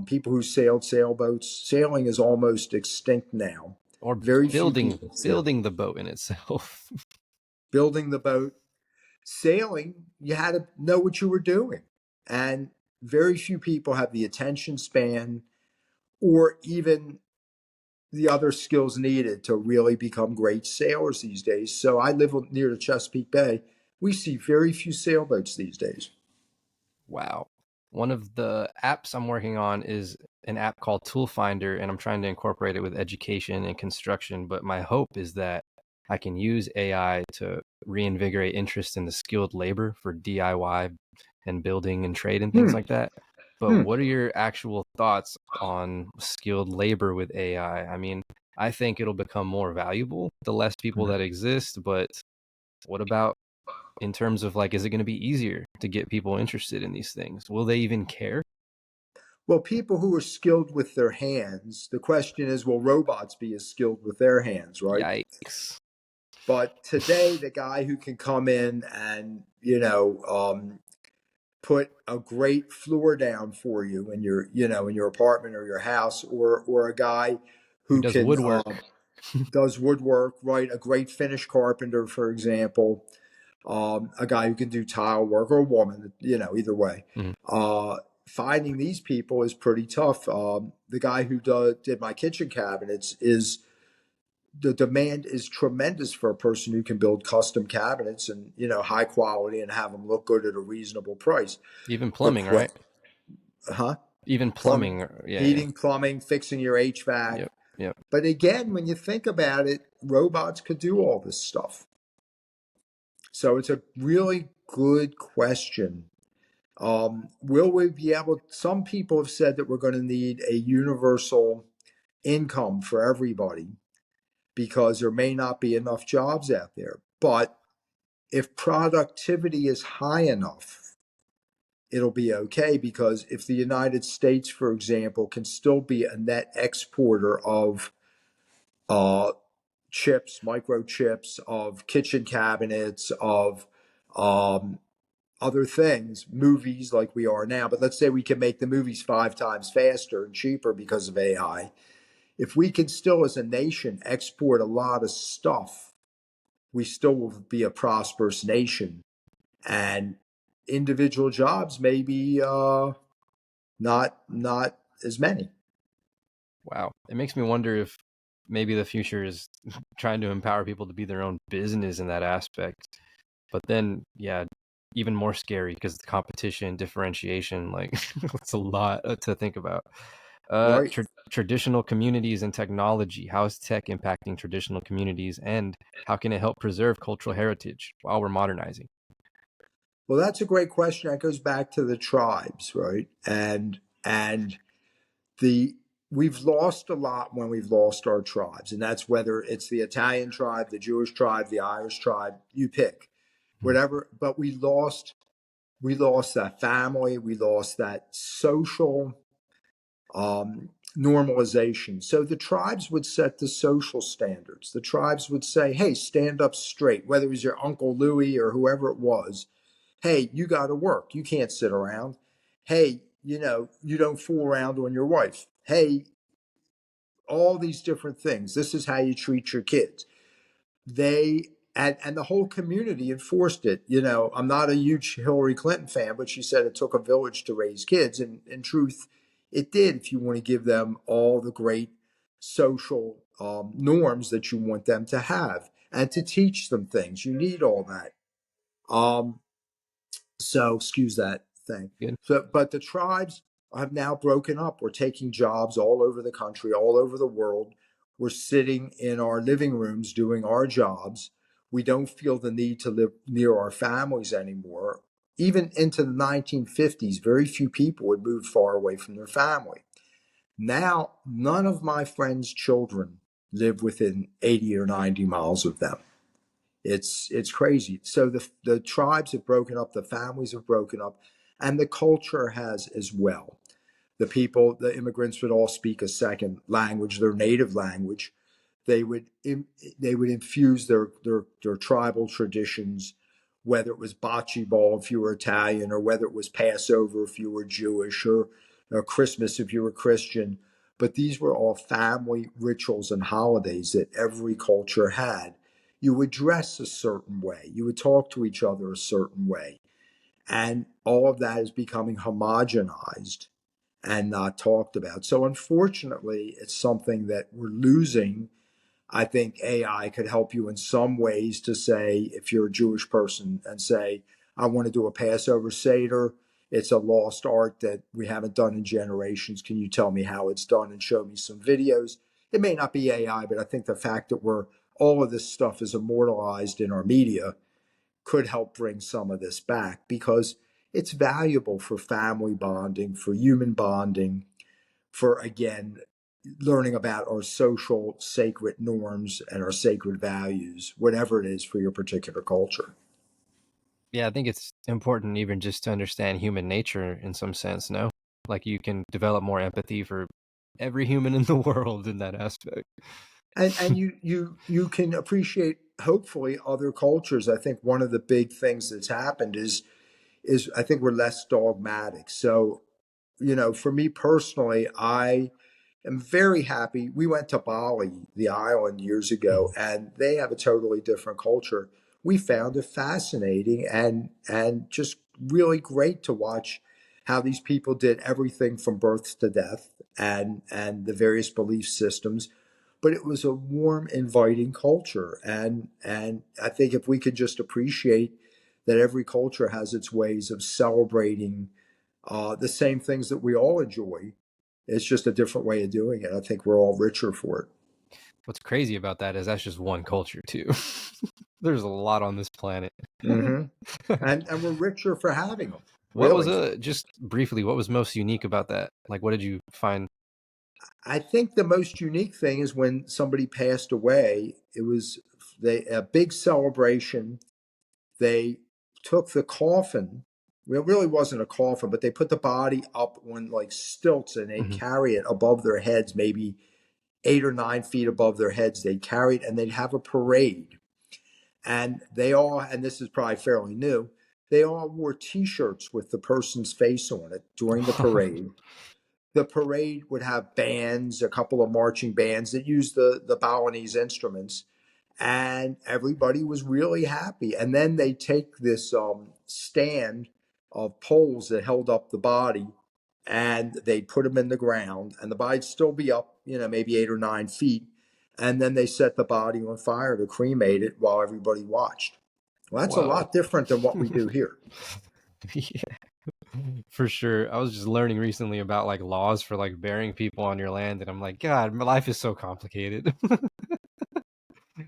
S2: People who sailed sailboats, sailing is almost extinct now.
S1: Or
S2: Very few
S1: building
S2: people sail.
S1: building the boat in itself.
S2: Building the boat, sailing, you had to know what you were doing. And very few people have the attention span or even the other skills needed to really become great sailors these days. So I live near the Chesapeake Bay. We see very few sailboats these days.
S1: Wow. One of the apps I'm working on is an app called Tool Finder, and I'm trying to incorporate it with education and construction. But my hope is that I can use AI to reinvigorate interest in the skilled labor for DIY and building and trade and things
S2: Hmm.
S1: like that. But
S2: Hmm.
S1: what are your actual thoughts on skilled labor with AI? I mean, I think it'll become more valuable the less people that exist, but what about in terms of like, is it going to be easier to get people interested in these things? Will they even care?
S2: Well, people who are skilled with their hands, the question is, will robots be as skilled with their hands, right?
S1: Yikes.
S2: But today, the guy who can come in and, put a great floor down for you in your apartment or your house, or a guy
S1: Who
S2: who
S1: does
S2: can
S1: woodwork?
S2: does woodwork, right? A great finish carpenter, for example, a guy who can do tile work, or a woman, either way.
S1: Mhm.
S2: Uh, Finding these people is pretty tough. The guy who did my kitchen cabinets is the demand is tremendous for a person who can build custom cabinets and high quality and have them look good at a reasonable price.
S1: Even
S2: The
S1: plumbing, right?
S2: huh?
S1: Even
S2: Plumbing,
S1: plumbing. Yeah, yeah.
S2: heating, plumbing, fixing your HVAC.
S1: Yep, yep.
S2: But again, when you think about it, robots could do all this stuff. So it's a really good question. Will we be able? Some people have said that we're going to need a universal income for everybody because there may not be enough jobs out there. But if productivity is high enough, it'll be okay, because if the United States, for example, can still be a net exporter of uh, chips, microchips, of kitchen cabinets, of um, other things, movies like we are now, but let's say we can make the movies 5 times faster and cheaper because of AI. If we can still, as a nation, export a lot of stuff, we still will be a prosperous nation. And individual jobs maybe not as many.
S1: Wow. It makes me wonder if maybe the future is trying to empower people to be their own business in that aspect. But then, yeah, even more scary because the competition, differentiation, like it's a lot to think about.
S2: Right.
S1: Traditional communities and technology. How is tech impacting traditional communities, and how can it help preserve cultural heritage while we're modernizing?
S2: Well, that's a great question. That goes back to the tribes, right? And the we've lost a lot when we've lost our tribes, and that's whether it's the Italian tribe, the Jewish tribe, the Irish tribe, you pick, whatever. But we lost that family, we lost that social normalization. So the tribes would set the social standards. The tribes would say, "Hey, stand up straight," whether it was your Uncle Louie or whoever it was. Hey, you got to work. You can't sit around. Hey, you don't fool around on your wife. Hey, all these different things. This is how you treat your kids. They and the whole community enforced it. I'm not a huge Hillary Clinton fan, but she said it took a village to raise kids, and in truth, it did. If you want to give them all the great social norms that you want them to have, and to teach them things, you need all that. Um, so excuse that thing.
S1: Good.
S2: So, but the tribes have now broken up. We're taking jobs all over the country, all over the world. We're sitting in our living rooms doing our jobs. We don't feel the need to live near our families anymore. even into the 1950s, very few people would move far away from their family. Now, none of my friends' children live within 80 or 90 miles of them. It's crazy. So the tribes have broken up, the families have broken up, and the culture has as well. The immigrants would all speak a second language, their native language. They would they would infuse their tribal traditions, whether it was bocce ball if you were Italian, or whether it was Passover if you were Jewish, or Christmas if you were Christian. But these were all family rituals and holidays that every culture had. You would dress a certain way. You would talk to each other a certain way. And all of that is becoming homogenized and not talked about. So, unfortunately, it's something that we're losing. I think AI could help you in some ways to say, if you're a Jewish person, and say, I want to do a Passover Seder. It's a lost art that we haven't done in generations. Can you tell me how it's done and show me some videos? It may not be AI, but I think the fact that all of this stuff is immortalized in our media could help bring some of this back, because it's valuable for family bonding, for human bonding, for, again, learning about our social sacred norms and our sacred values, whatever it is for your particular culture.
S1: Yeah, I think it's important even just to understand human nature in some sense, no? Like you can develop more empathy for every human in the world in that aspect.
S2: And you can appreciate, hopefully, other cultures. I think one of the big things that's happened is I think we're less dogmatic. So, for me personally, I am very happy. We went to Bali, the island, years ago, and they have a totally different culture. We found it fascinating and just really great to watch how these people did everything from birth to death, and the various belief systems. But it was a warm, inviting culture, and I think if we could just appreciate that every culture has its ways of celebrating the same things that we all enjoy. It's just a different way of doing it. I think we're all richer for it.
S1: What's crazy about that is that's just one culture too. There's a lot on this planet.
S2: Mm-hmm. And we're richer for having them,
S1: What was
S2: really.
S1: just briefly, what was most unique about that? Like what did you find?
S2: I think the most unique thing is when somebody passed away, it was a big celebration. They took the coffin. Well, it really wasn't a coffin, but they put the body up on like stilts, and they
S1: Mhm.
S2: carry it above their heads, maybe 8 or 9 feet above their heads. They'd carry it, and they'd have a parade. And and this is probably fairly new, they all wore T-shirts with the person's face on it during the parade. The parade would have bands, a couple of marching bands that used the Balinese instruments, and everybody was really happy. And then they take this stand of poles that held up the body, and they'd put them in the ground, and the body'd still be up, maybe 8 or 9 feet. And then they set the body on fire to cremate it while everybody watched. Well, that's a
S1: Whoa.
S2: lot different than what we do here.
S1: Yeah, for sure. I was just learning recently about like laws for like burying people on your land, and I'm like, God, my life is so complicated.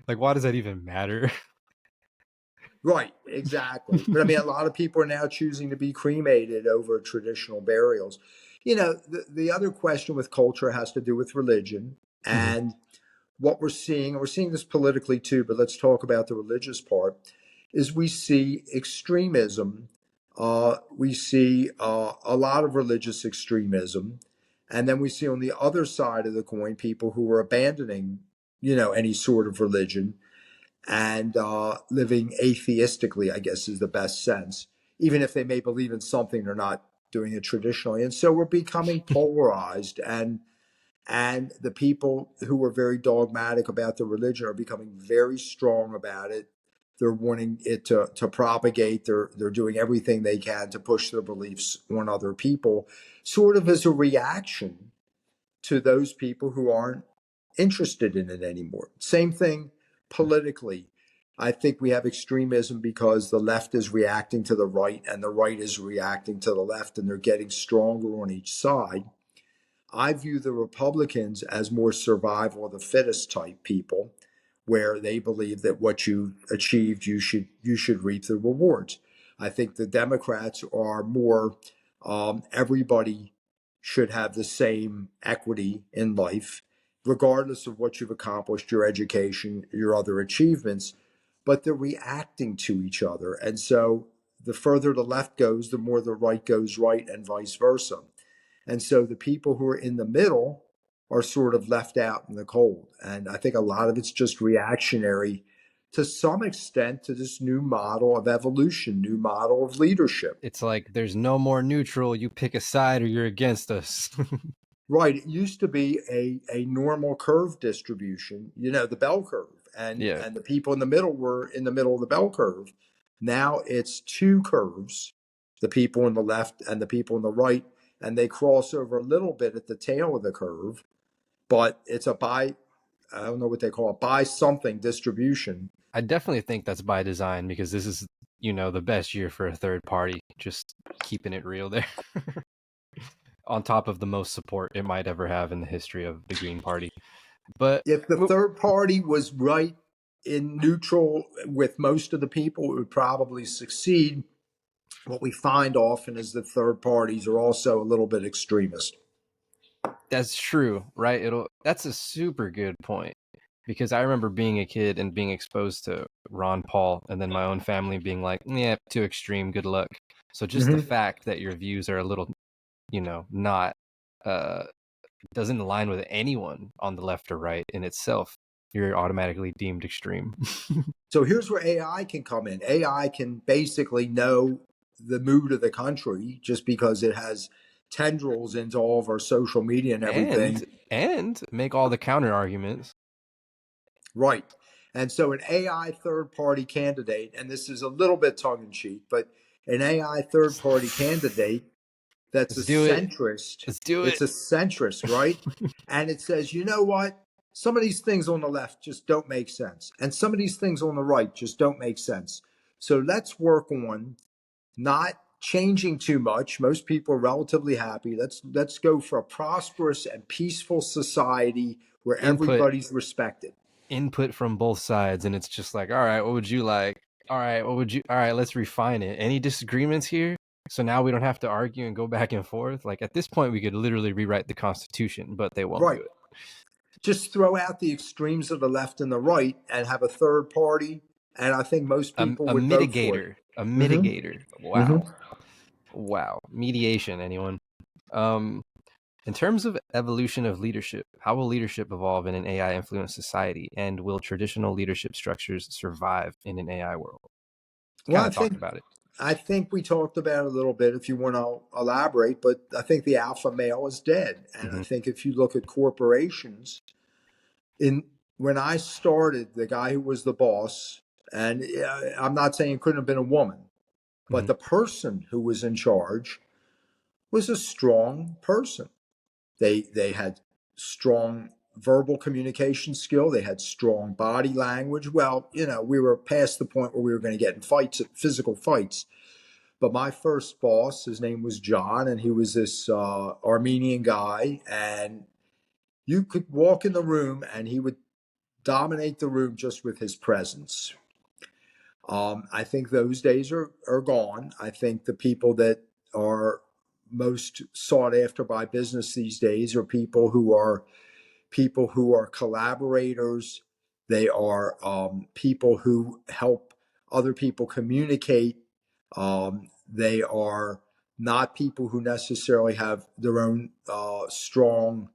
S1: Like, why does that even matter?
S2: Right, exactly. But I mean, a lot of people are now choosing to be cremated over traditional burials. The other question with culture has to do with religion.
S1: Mhm.
S2: And what we're seeing this politically too, but let's talk about the religious part, is we see extremism. We see a lot of religious extremism. And then we see on the other side of the coin people who are abandoning, any sort of religion, and living atheistically, I guess is the best sense. Even if they may believe in something, they're not doing it traditionally. And so we're becoming polarized, and the people who are very dogmatic about the religion are becoming very strong about it. They're wanting it to propagate. They're doing everything they can to push their beliefs on other people, sort of as a reaction to those people who aren't interested in it anymore. Same thing politically. I think we have extremism because the left is reacting to the right and the right is reacting to the left, and they're getting stronger on each side. I view the Republicans as more survival of the fittest type people, where they believe that what you achieved, you should reap the rewards. I think the Democrats are more everybody should have the same equity in life, regardless of what you've accomplished, your education, your other achievements, but they're reacting to each other. And so the further the left goes, the more the right goes right, and vice versa. And so the people who are in the middle are sort of left out in the cold. And I think a lot of it's just reactionary to some extent to this new model of evolution, new model of leadership.
S1: It's like there's no more neutral. You pick a side or you're against us.
S2: Right. It used to be a normal curve distribution, the bell curve.
S1: Yeah,
S2: And the people in the middle were in the middle of the bell curve. Now it's two curves, the people on the left and the people on the right, and they cross over a little bit at the tail of the curve, but it's I don't know what they call it, by something distribution.
S1: I definitely think that's by design because this is, the best year for a third party. Just keeping it real there. On top of the most support it might ever have in the history of the Green Party. But
S2: If the third party was right in neutral with most of the people, it would probably succeed. What we find often is that third parties are also a little bit extremist.
S1: that's true, right? That's a super good point because I remember being a kid and being exposed to Ron Paul and then my own family being like, yeah, too extreme, good luck. So just the
S2: Mm-hmm.
S1: fact that your views are a little, not uh doesn't align with anyone on the left or right in itself, you're automatically deemed extreme.
S2: So here's where AI can come in. AI can basically know the mood of the country just because it has tendrils into all of our social media and
S1: and
S2: everything.
S1: and make all the counter arguments.
S2: Right. And so an AI third party candidate, and this is a little bit tongue in cheek, but an AI third party candidate that's a
S1: Let's do it.
S2: centrist,
S1: Let's do it.
S2: it's a centrist, right? And it says, you know what? Some of these things on the left just don't make sense. And some of these things on the right just don't make sense. So let's work on not changing too much. Most people are relatively happy. Let's go for a prosperous and peaceful society where
S1: input
S2: everybody's respected.
S1: input from both sides, and it's just like, all right, what would you like? All right, what would you? All right, let's refine it. Any disagreements here? So now we don't have to argue and go back and forth. Like at this point, we could literally rewrite the Constitution, but they won't do
S2: Right.
S1: it.
S2: Just throw out the extremes of the left and the right and have a third party. And I think most people
S1: A
S2: would vote for it.
S1: mitigator, a
S2: Mm-hmm.
S1: mitigator.
S2: Mm-hmm.
S1: Wow, mediation. Anyone? Um, in terms of evolution of leadership, how will leadership evolve in an AI influenced society, and will traditional leadership structures survive in an AI world?
S2: Well,
S1: Kind of talked about it.
S2: I think we talked about it a little bit if you want to elaborate, but I think the alpha male is dead. And I
S1: Mm-hmm.
S2: think if you look at corporations, in when I started, the guy who was the boss, and I'm not saying it couldn't have been a woman, but
S1: Mm-hmm.
S2: the person who was in charge was a strong person. They had strong verbal communication skill. They had strong body language. Well, we were past the point where we were going to get in fights, physical fights. But my first boss, his name was John, and he was this Armenian guy. And you could walk in the room, and he would dominate the room just with his presence. I think those days are gone. I think the people that are most sought after by business these days are people who are collaborators. They are people who help other people communicate. They are not people who necessarily have their own strong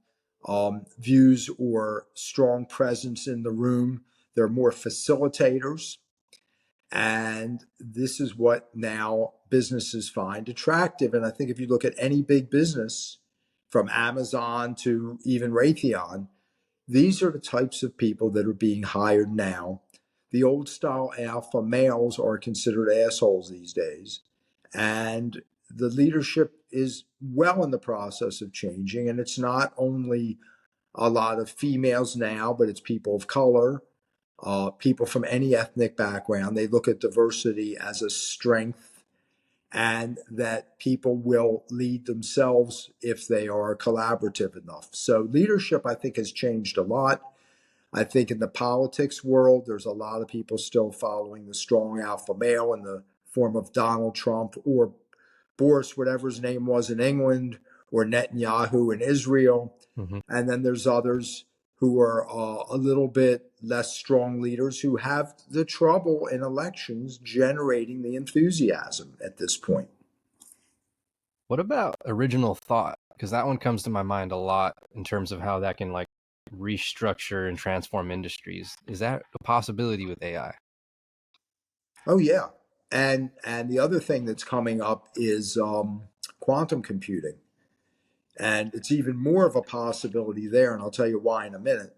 S2: views or strong presence in the room. They're more facilitators. And this is what now businesses find attractive. And I think if you look at any big business, from Amazon to even Raytheon, these are the types of people that are being hired now. The old style alpha males are considered assholes these days. And the leadership is well in the process of changing. And it's not only a lot of females now, but it's people of color, people from any ethnic background. They look at diversity as a strength, and that people will lead themselves if they are collaborative enough. So leadership, I think, has changed a lot. I think in the politics world, there's a lot of people still following the strong alpha male and the form of Donald Trump or Boris, whatever his name was in England, or Netanyahu in Israel.
S1: Mm-hmm.
S2: And then there's others who are a little bit less strong leaders who have the trouble in elections generating the enthusiasm at this point.
S1: What about original thought? Because that one comes to my mind a lot in terms of how that can like restructure and transform industries. Is that a possibility with AI?
S2: Oh yeah, and the other thing that's coming up is quantum computing, and it's even more of a possibility there. And I'll tell you why in a minute.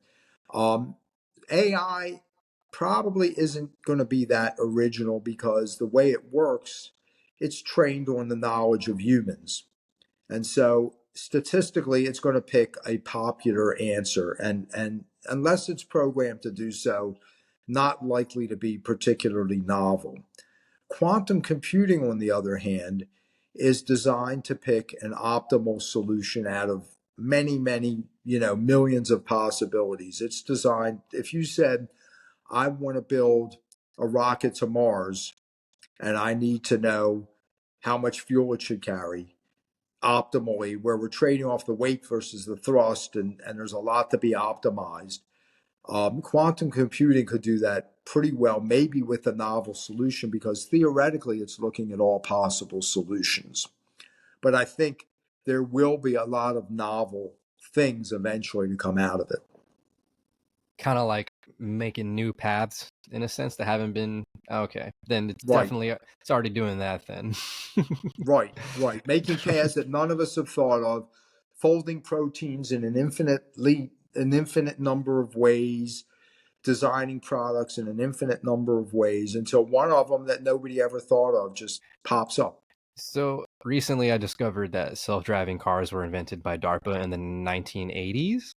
S2: Um, AI probably isn't going to be that original because the way it works, it's trained on the knowledge of humans. And so statistically, it's going to pick a popular answer. And unless it's programmed to do so, not likely to be particularly novel. Quantum computing, on the other hand, is designed to pick an optimal solution out of many, many, millions of possibilities. It's designed, if you said, I want to build a rocket to Mars and I need to know how much fuel it should carry optimally, where we're trading off the weight versus the thrust, and there's a lot to be optimized. Quantum computing could do that pretty well, maybe with a novel solution, because theoretically it's looking at all possible solutions. But I think there will be a lot of novel things eventually to come out of it.
S1: Kind of like making new paths in a sense that haven't been okay. Then it's
S2: Right,
S1: definitely it's already doing that then.
S2: right. Making paths that none of us have thought of, folding proteins in an infinite number of ways, designing products in an infinite number of ways until one of them that nobody ever thought of just pops up.
S1: So recently, I discovered that self-driving cars were invented by DARPA in the 1980s.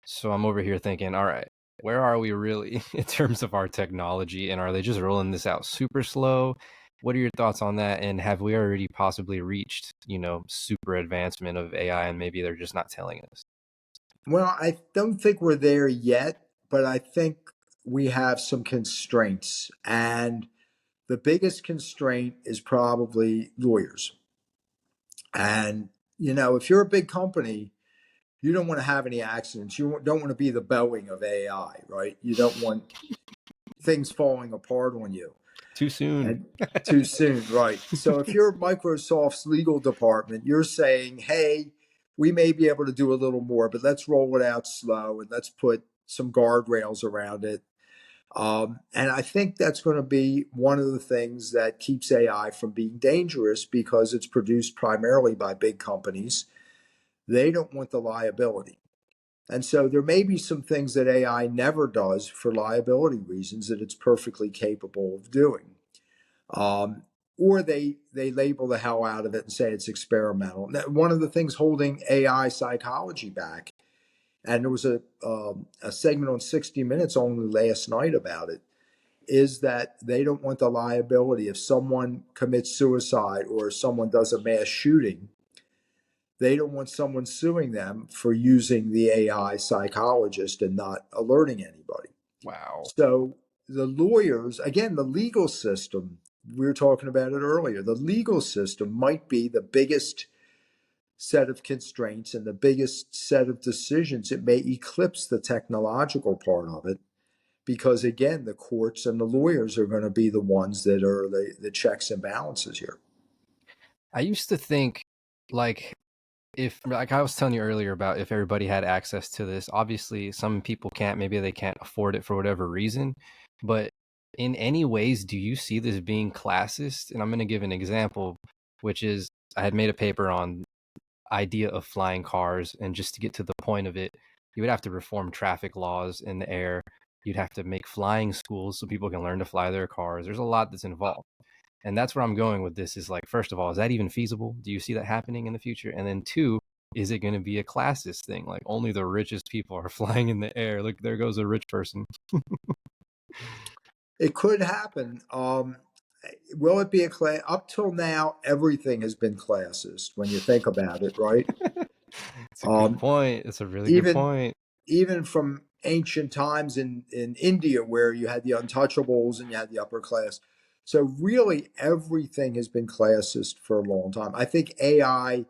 S1: So I'm over here thinking, all right, where are we really in terms of our technology? And are they just rolling this out super slow? What are your thoughts on that? And have we already possibly reached, super advancement of AI and maybe they're just not telling us?
S2: Well, I don't think we're there yet, but I think we have some constraints. And the biggest constraint is probably lawyers. And, if you're a big company, you don't want to have any accidents. You don't want to be the Boeing of AI, right? You don't want things falling apart on you.
S1: Too soon.
S2: And too soon, right? So if you're Microsoft's legal department, you're saying, hey, we may be able to do a little more, but let's roll it out slow and let's put some guardrails around it. And I think that's going to be one of the things that keeps AI from being dangerous because it's produced primarily by big companies. They don't want the liability. And so there may be some things that AI never does for liability reasons that it's perfectly capable of doing. Um, or they label the hell out of it and say it's experimental. Now, one of the things holding AI psychology back, and there was a segment on 60 Minutes only last night about it, is that they don't want the liability if someone commits suicide or someone does a mass shooting. They don't want someone suing them for using the AI psychologist and not alerting anybody.
S1: Wow.
S2: So the lawyers, again, the legal system, we were talking about it earlier, the legal system might be the biggest set of constraints and the biggest set of decisions. It may eclipse the technological part of it because, again, the courts and the lawyers are going to be the ones that are the checks and balances here.
S1: I used to think like if like I was telling you earlier about if everybody had access to this, obviously some people can't, maybe they can't afford it for whatever reason. But in any ways, do you see this being classist? And I'm going to give an example, which is I had made a paper on idea of flying cars, and just to get to the point of it, you would have to reform traffic laws in the air. You'd have to make flying schools so people can learn to fly their cars. There's a lot that's involved. And that's where I'm going with this is like, first of all, is that even feasible? Do you see that happening in the future? And then two, is it going to be a classist thing? Like only the richest people are flying in the air. Look, there goes a rich person.
S2: It could happen. Will it be a class? Up till now, everything has been classist when you think about it, right?
S1: It's a good
S2: Um,
S1: point. It's a really good
S2: even
S1: point.
S2: even from ancient times in India, where you had the untouchables and you had the upper class. So really everything has been classist for a long time. I think AI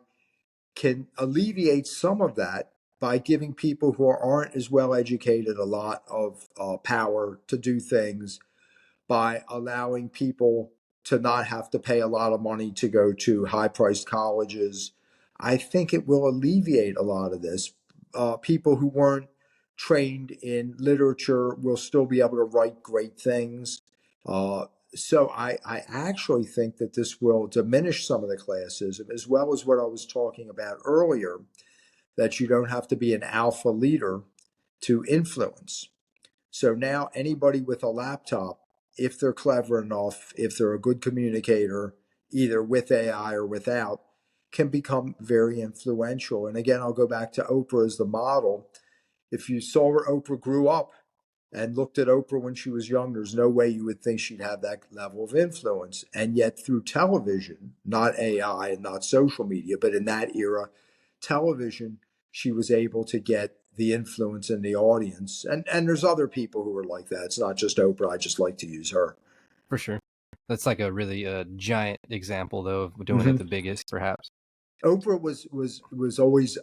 S2: can alleviate some of that by giving people who aren't as well educated a lot of power to do things, by allowing people to not have to pay a lot of money to go to high priced colleges. I think it will alleviate a lot of this. People who weren't trained in literature will still be able to write great things. Uh, so I actually think that this will diminish some of the classism, as well as what I was talking about earlier, that you don't have to be an alpha leader to influence. So now anybody with a laptop, if they're clever enough, if they're a good communicator, either with AI or without, can become very influential. And again, I'll go back to Oprah as the model. If you saw where Oprah grew up and looked at Oprah when she was young, there's no way you would think she'd have that level of influence. And yet, through television, not AI and not social media, but in that era, television, she was able to get the influence in the audience. And there's other people who are like that. It's not just Oprah. I just like to use her.
S1: For sure. That's like a really giant example, though, of doing
S2: Mm-hmm.
S1: it the biggest, perhaps.
S2: Oprah was always,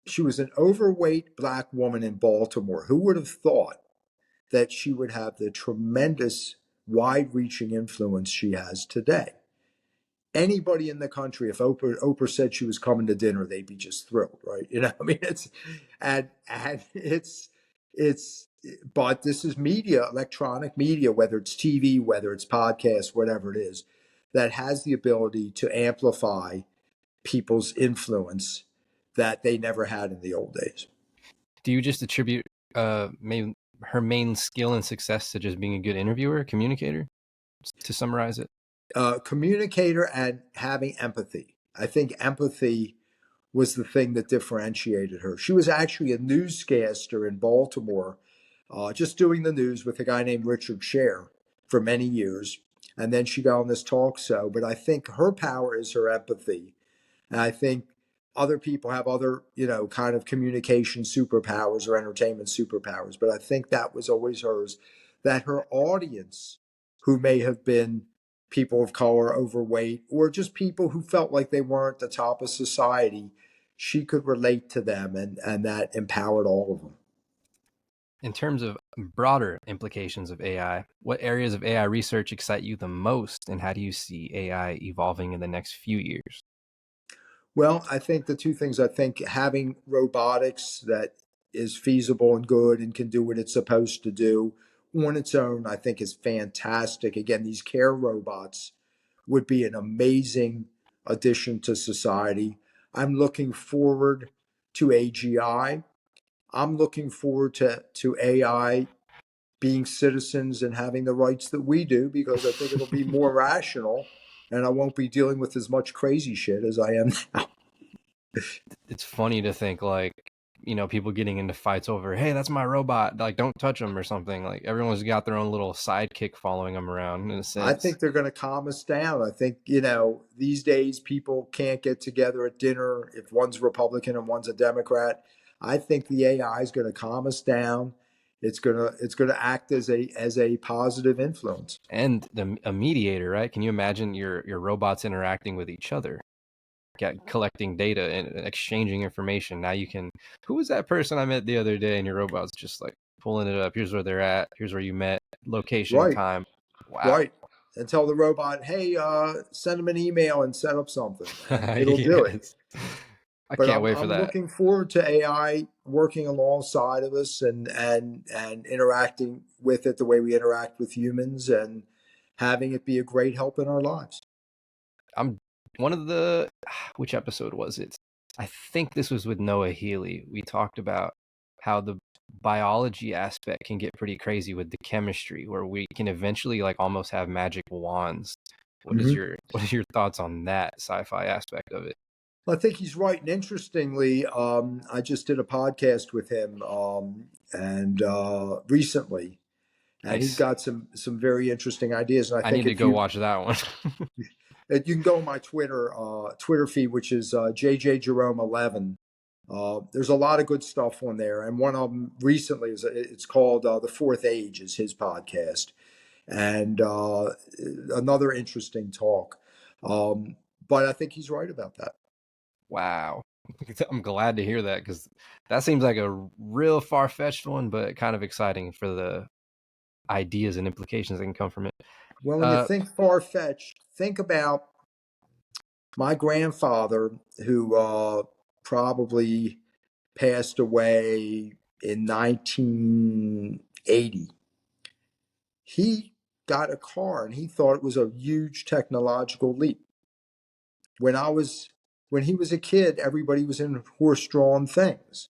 S2: she was an overweight black woman in Baltimore. Who would have thought that she would have the tremendous, wide-reaching influence she has today? Anybody in the country, if Oprah said she was coming to dinner, they'd be just thrilled, right? You know, I mean, and it's but this is media, electronic media, whether it's TV, whether it's podcasts, whatever it is, that has the ability to amplify people's influence that they never had in the old days.
S1: Do you just attribute maybe her main skill and success to just being a good interviewer, communicator, to summarize it?
S2: Communicator and having empathy. I think empathy was the thing that differentiated her. She was actually a newscaster in Baltimore, just doing the news with a guy named Richard Scher for many years. And then she got on this talk show. But I think her power is her empathy. And I think other people have other, kind of communication superpowers or entertainment superpowers. But I think that was always hers, that her audience, who may have been people of color, overweight, or just people who felt like they weren't the top of society, she could relate to them, and that empowered all of them.
S1: In terms of broader implications of AI, what areas of AI research excite you the most, and how do you see AI evolving in the next few years?
S2: Well, I think the two things, I think having robotics that is feasible and good and can do what it's supposed to do on its own, I think is fantastic. Again, these care robots would be an amazing addition to society. I'm looking forward to AGI. I'm looking forward to AI being citizens and having the rights that we do, because I think it'll be more rational and I won't be dealing with as much crazy shit as I am now.
S1: It's funny to think like, people getting into fights over, hey, that's my robot, like don't touch him or something. Like everyone's got their own little sidekick following them around in a
S2: I
S1: sense.
S2: think they're going to calm us down. I think, these days people can't get together at dinner if one's Republican and one's a Democrat. I think the AI is going to calm us down. It's going to act as a positive influence.
S1: And a mediator, right? Can you imagine your robots interacting with each other, collecting data and exchanging information? Now you can, who was that person I met the other day? And your robot's just like pulling it up. Here's where they're at. Here's where you met. Location,
S2: Right,
S1: time. Wow.
S2: right. And tell the robot, hey, send them an email and set up something, and it'll do it.
S1: Yes. I
S2: But
S1: can't
S2: I'm
S1: wait for
S2: I'm
S1: that.
S2: looking forward to AI working alongside of us, and interacting with it the way we interact with humans, and having it be a great help in our lives.
S1: I'm one of the which episode was it? I think this was with Noah Healy. We talked about how the biology aspect can get pretty crazy with the chemistry, where we can eventually like almost have magic wands.
S2: Mm-hmm.
S1: What is your thoughts on that sci-fi aspect of it?
S2: I think he's right. And interestingly, I just did a podcast with him, and recently, and he's
S1: Nice.
S2: got some very interesting ideas. And I
S1: I
S2: think
S1: need to
S2: if
S1: go
S2: you
S1: watch that one.
S2: you can go on my Twitter feed, which is JJ Jerome 11. There's a lot of good stuff on there, and one of them recently it's called The Fourth Age is his podcast, And another interesting talk. But I think he's right about that.
S1: Wow. I'm glad to hear that because that seems like a real far fetched one, but kind of exciting for the ideas and implications that can come from it.
S2: Well, when you
S1: Uh,
S2: think far fetched, think about my grandfather, who probably passed away in 1980. He got a car and he thought it was a huge technological leap. When I was when he was a kid, everybody was in horse-drawn things,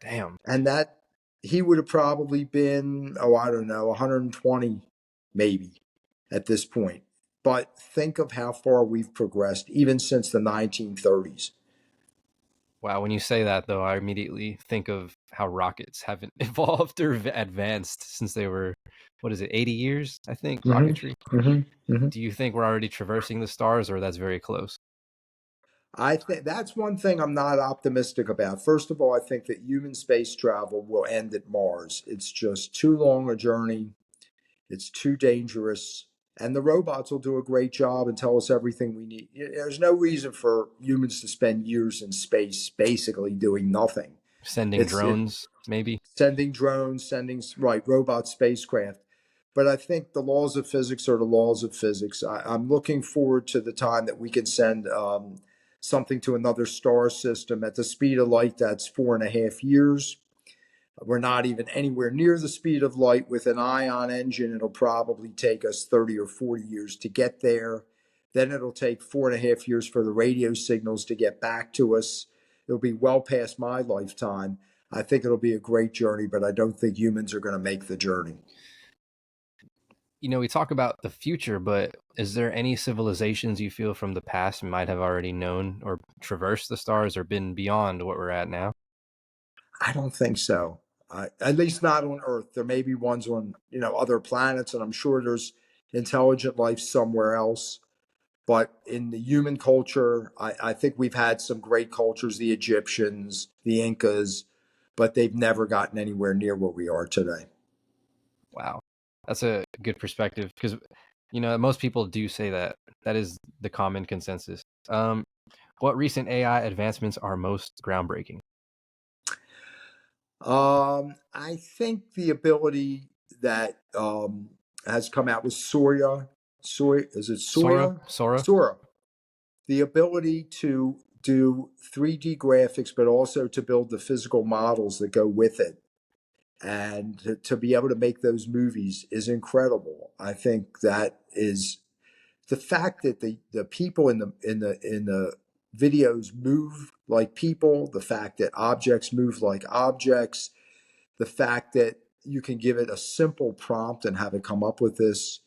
S1: damn.
S2: and that he would have probably been, oh, I don't know, 120 maybe at this point. But think of how far we've progressed, even since the 1930s.
S1: Wow. When you say that, though, I immediately think of how rockets haven't evolved or advanced since they were, what is it, 80 years, I think,
S2: Mm-hmm.
S1: rocketry.
S2: Mm-hmm. Mm-hmm.
S1: Do you think we're already traversing the stars or that's very close?
S2: I think that's one thing I'm not optimistic about. First of all, I think that human space travel will end at Mars. It's just too long a journey. It's too dangerous. And the robots will do a great job and tell us everything we need. There's no reason for humans to spend years in space basically doing nothing.
S1: Sending
S2: It's
S1: drones, maybe?
S2: sending drones, sending right robot spacecraft. But I think the laws of physics are the laws of physics. I'm looking forward to the time that we can send something to another star system at the speed of light. That's 4.5 years. We're not even anywhere near the speed of light. With an ion engine, it'll probably take us 30 or 40 years to get there. Then it'll take 4.5 years for the radio signals to get back to us. It'll be well past my lifetime. I think it'll be a great journey, but I don't think humans are going to make the journey.
S1: We talk about the future, but is there any civilizations you feel from the past might have already known or traversed the stars or been beyond what we're at now?
S2: I don't think so. At least not on Earth. There may be ones on other planets, and I'm sure there's intelligent life somewhere else. But in the human culture, I think we've had some great cultures, the Egyptians, the Incas, but they've never gotten anywhere near where we are today.
S1: Wow. That's a good perspective because, most people do say that. That is the common consensus. What recent AI advancements are most groundbreaking?
S2: I think the ability that has come out with Soya, is it
S1: Sora?
S2: Soya?
S1: Sora?
S2: Sora. The ability to do 3D graphics, but also to build the physical models that go with it, and to be able to make those movies is incredible. I think that is the fact that the people in the videos move like people, the fact that objects move like objects, the fact that you can give it a simple prompt and have it come up with this,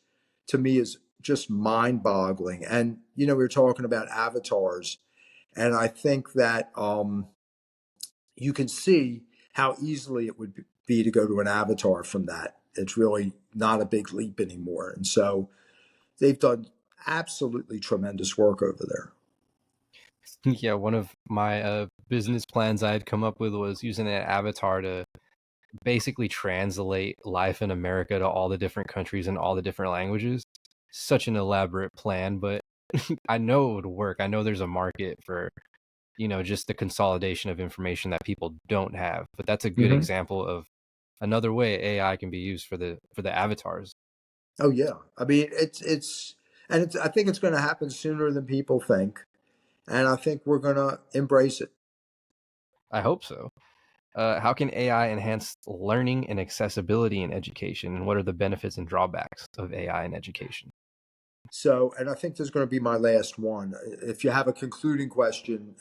S2: to me, is just mind-boggling. And we were talking about avatars, and I think that you can see how easily it would be to go to an avatar from that. It's really not a big leap anymore, and so they've done absolutely tremendous work over there.
S1: Yeah, one of my business plans I had come up with was using an avatar to basically translate life in America to all the different countries and all the different languages. Such an elaborate plan, but I know it would work. I know there's a market for, just the consolidation of information that people don't have. But that's a good
S2: Mm-hmm.
S1: example of another way AI can be used for the avatars.
S2: Oh yeah, I mean it's I think it's going to happen sooner than people think, and I think we're going to embrace it.
S1: I hope so. How can AI enhance learning and accessibility in education, and what are the benefits and drawbacks of AI in education?
S2: So, and I think this is going to be my last one. If you have a concluding question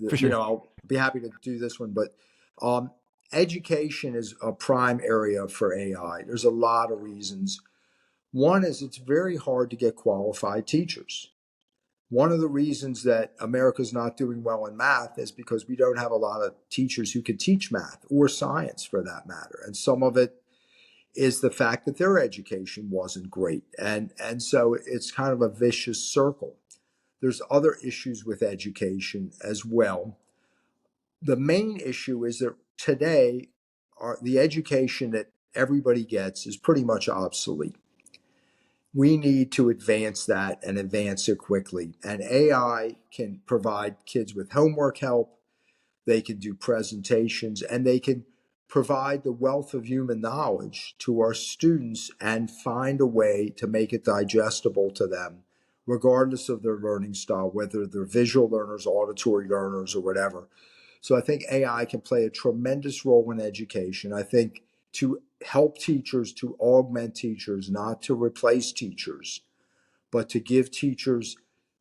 S1: For sure.
S2: I'll be happy to do this one. But um, education is a prime area for AI. There's a lot of reasons. One is it's very hard to get qualified teachers. One of the reasons that America's not doing well in math is because we don't have a lot of teachers who can teach math or science for that matter. And some of it is the fact that their education wasn't great. And so it's kind of a vicious circle. There's other issues with education as well. The main issue is that today, the education that everybody gets is pretty much obsolete. we need to advance that and advance it quickly. And AI can provide kids with homework help, they can do presentations, and they can provide the wealth of human knowledge to our students and find a way to make it digestible to them, regardless of their learning style, whether they're visual learners, auditory learners, or whatever. So I think AI can play a tremendous role in education. I think to help teachers, to augment teachers, not to replace teachers, but to give teachers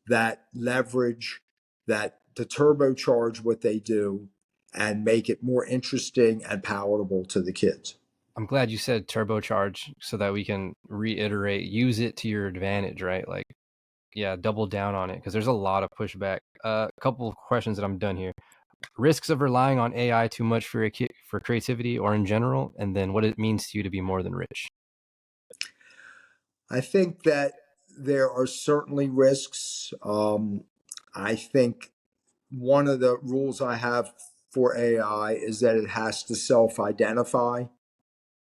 S2: that leverage, that to turbocharge what they do and make it more interesting and palatable to the kids.
S1: I'm glad you said turbocharge so that we can reiterate, use it to your advantage, right? Like, yeah, double down on it because there's a lot of pushback. A couple of questions that I'm done here. Risks of relying on AI too much for creativity or in general, and then what it means to you to be more than rich.
S2: I think that there are certainly risks. I think one of the rules I have for AI is that it has to self identify.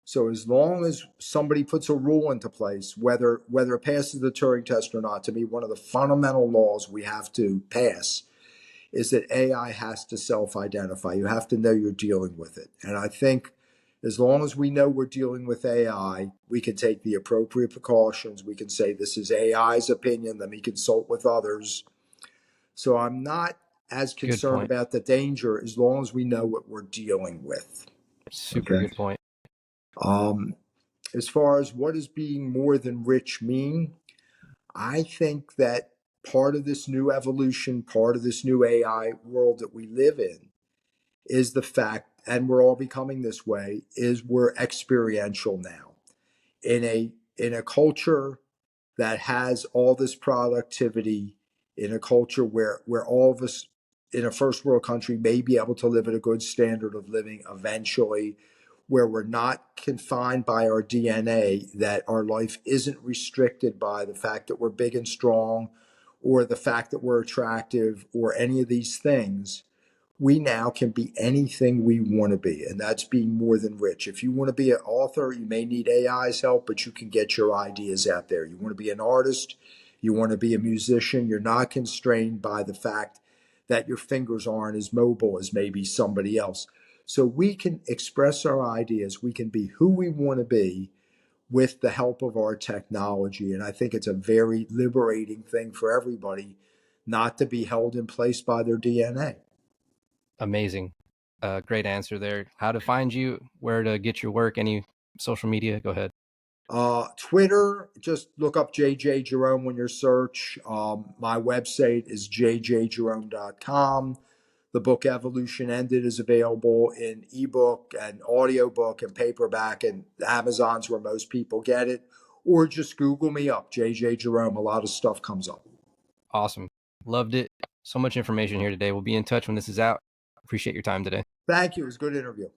S2: So as long as somebody puts a rule into place, whether it passes the Turing test or not, to me, one of the fundamental laws we have to pass is that AI has to self-identify. You have to know you're dealing with it. And I think as long as we know we're dealing with AI, we can take the appropriate precautions. We can say this is AI's opinion. Let me consult with others. So I'm not as
S1: Good
S2: concerned
S1: point.
S2: about the danger as long as we know what we're dealing with.
S1: Super
S2: Okay.
S1: good point.
S2: Um, as far as what does being more than rich mean, I think that part of this new evolution, part of this new AI world that we live in is the fact, and we're all becoming this way, is we're experiential now. In a culture that has all this productivity, in a culture where all of us in a first world country may be able to live at a good standard of living eventually, where we're not confined by our DNA, that our life isn't restricted by the fact that we're big and strong or the fact that we're attractive or any of these things. We now can be anything we want to be, and that's being more than rich. If you want to be an author, you may need AI's help, but you can get your ideas out there. You want to be an artist, you want to be a musician, you're not constrained by the fact that your fingers aren't as mobile as maybe somebody else. So we can express our ideas, we can be who we want to be with the help of our technology. And I think it's a very liberating thing for everybody not to be held in place by their DNA.
S1: Amazing. Great answer there. How to find you, where to get your work, any social media? Go ahead.
S2: Twitter, just look up JJ Jerome when you search. My website is jjjerome.com. The book Evolution Ended is available in ebook and audiobook and paperback, and Amazon's where most people get it. Or just Google me up, JJ Jerome. A lot of stuff comes up.
S1: Awesome. Loved it. So much information here today. We'll be in touch when this is out. Appreciate your time today.
S2: Thank you. It was a good interview.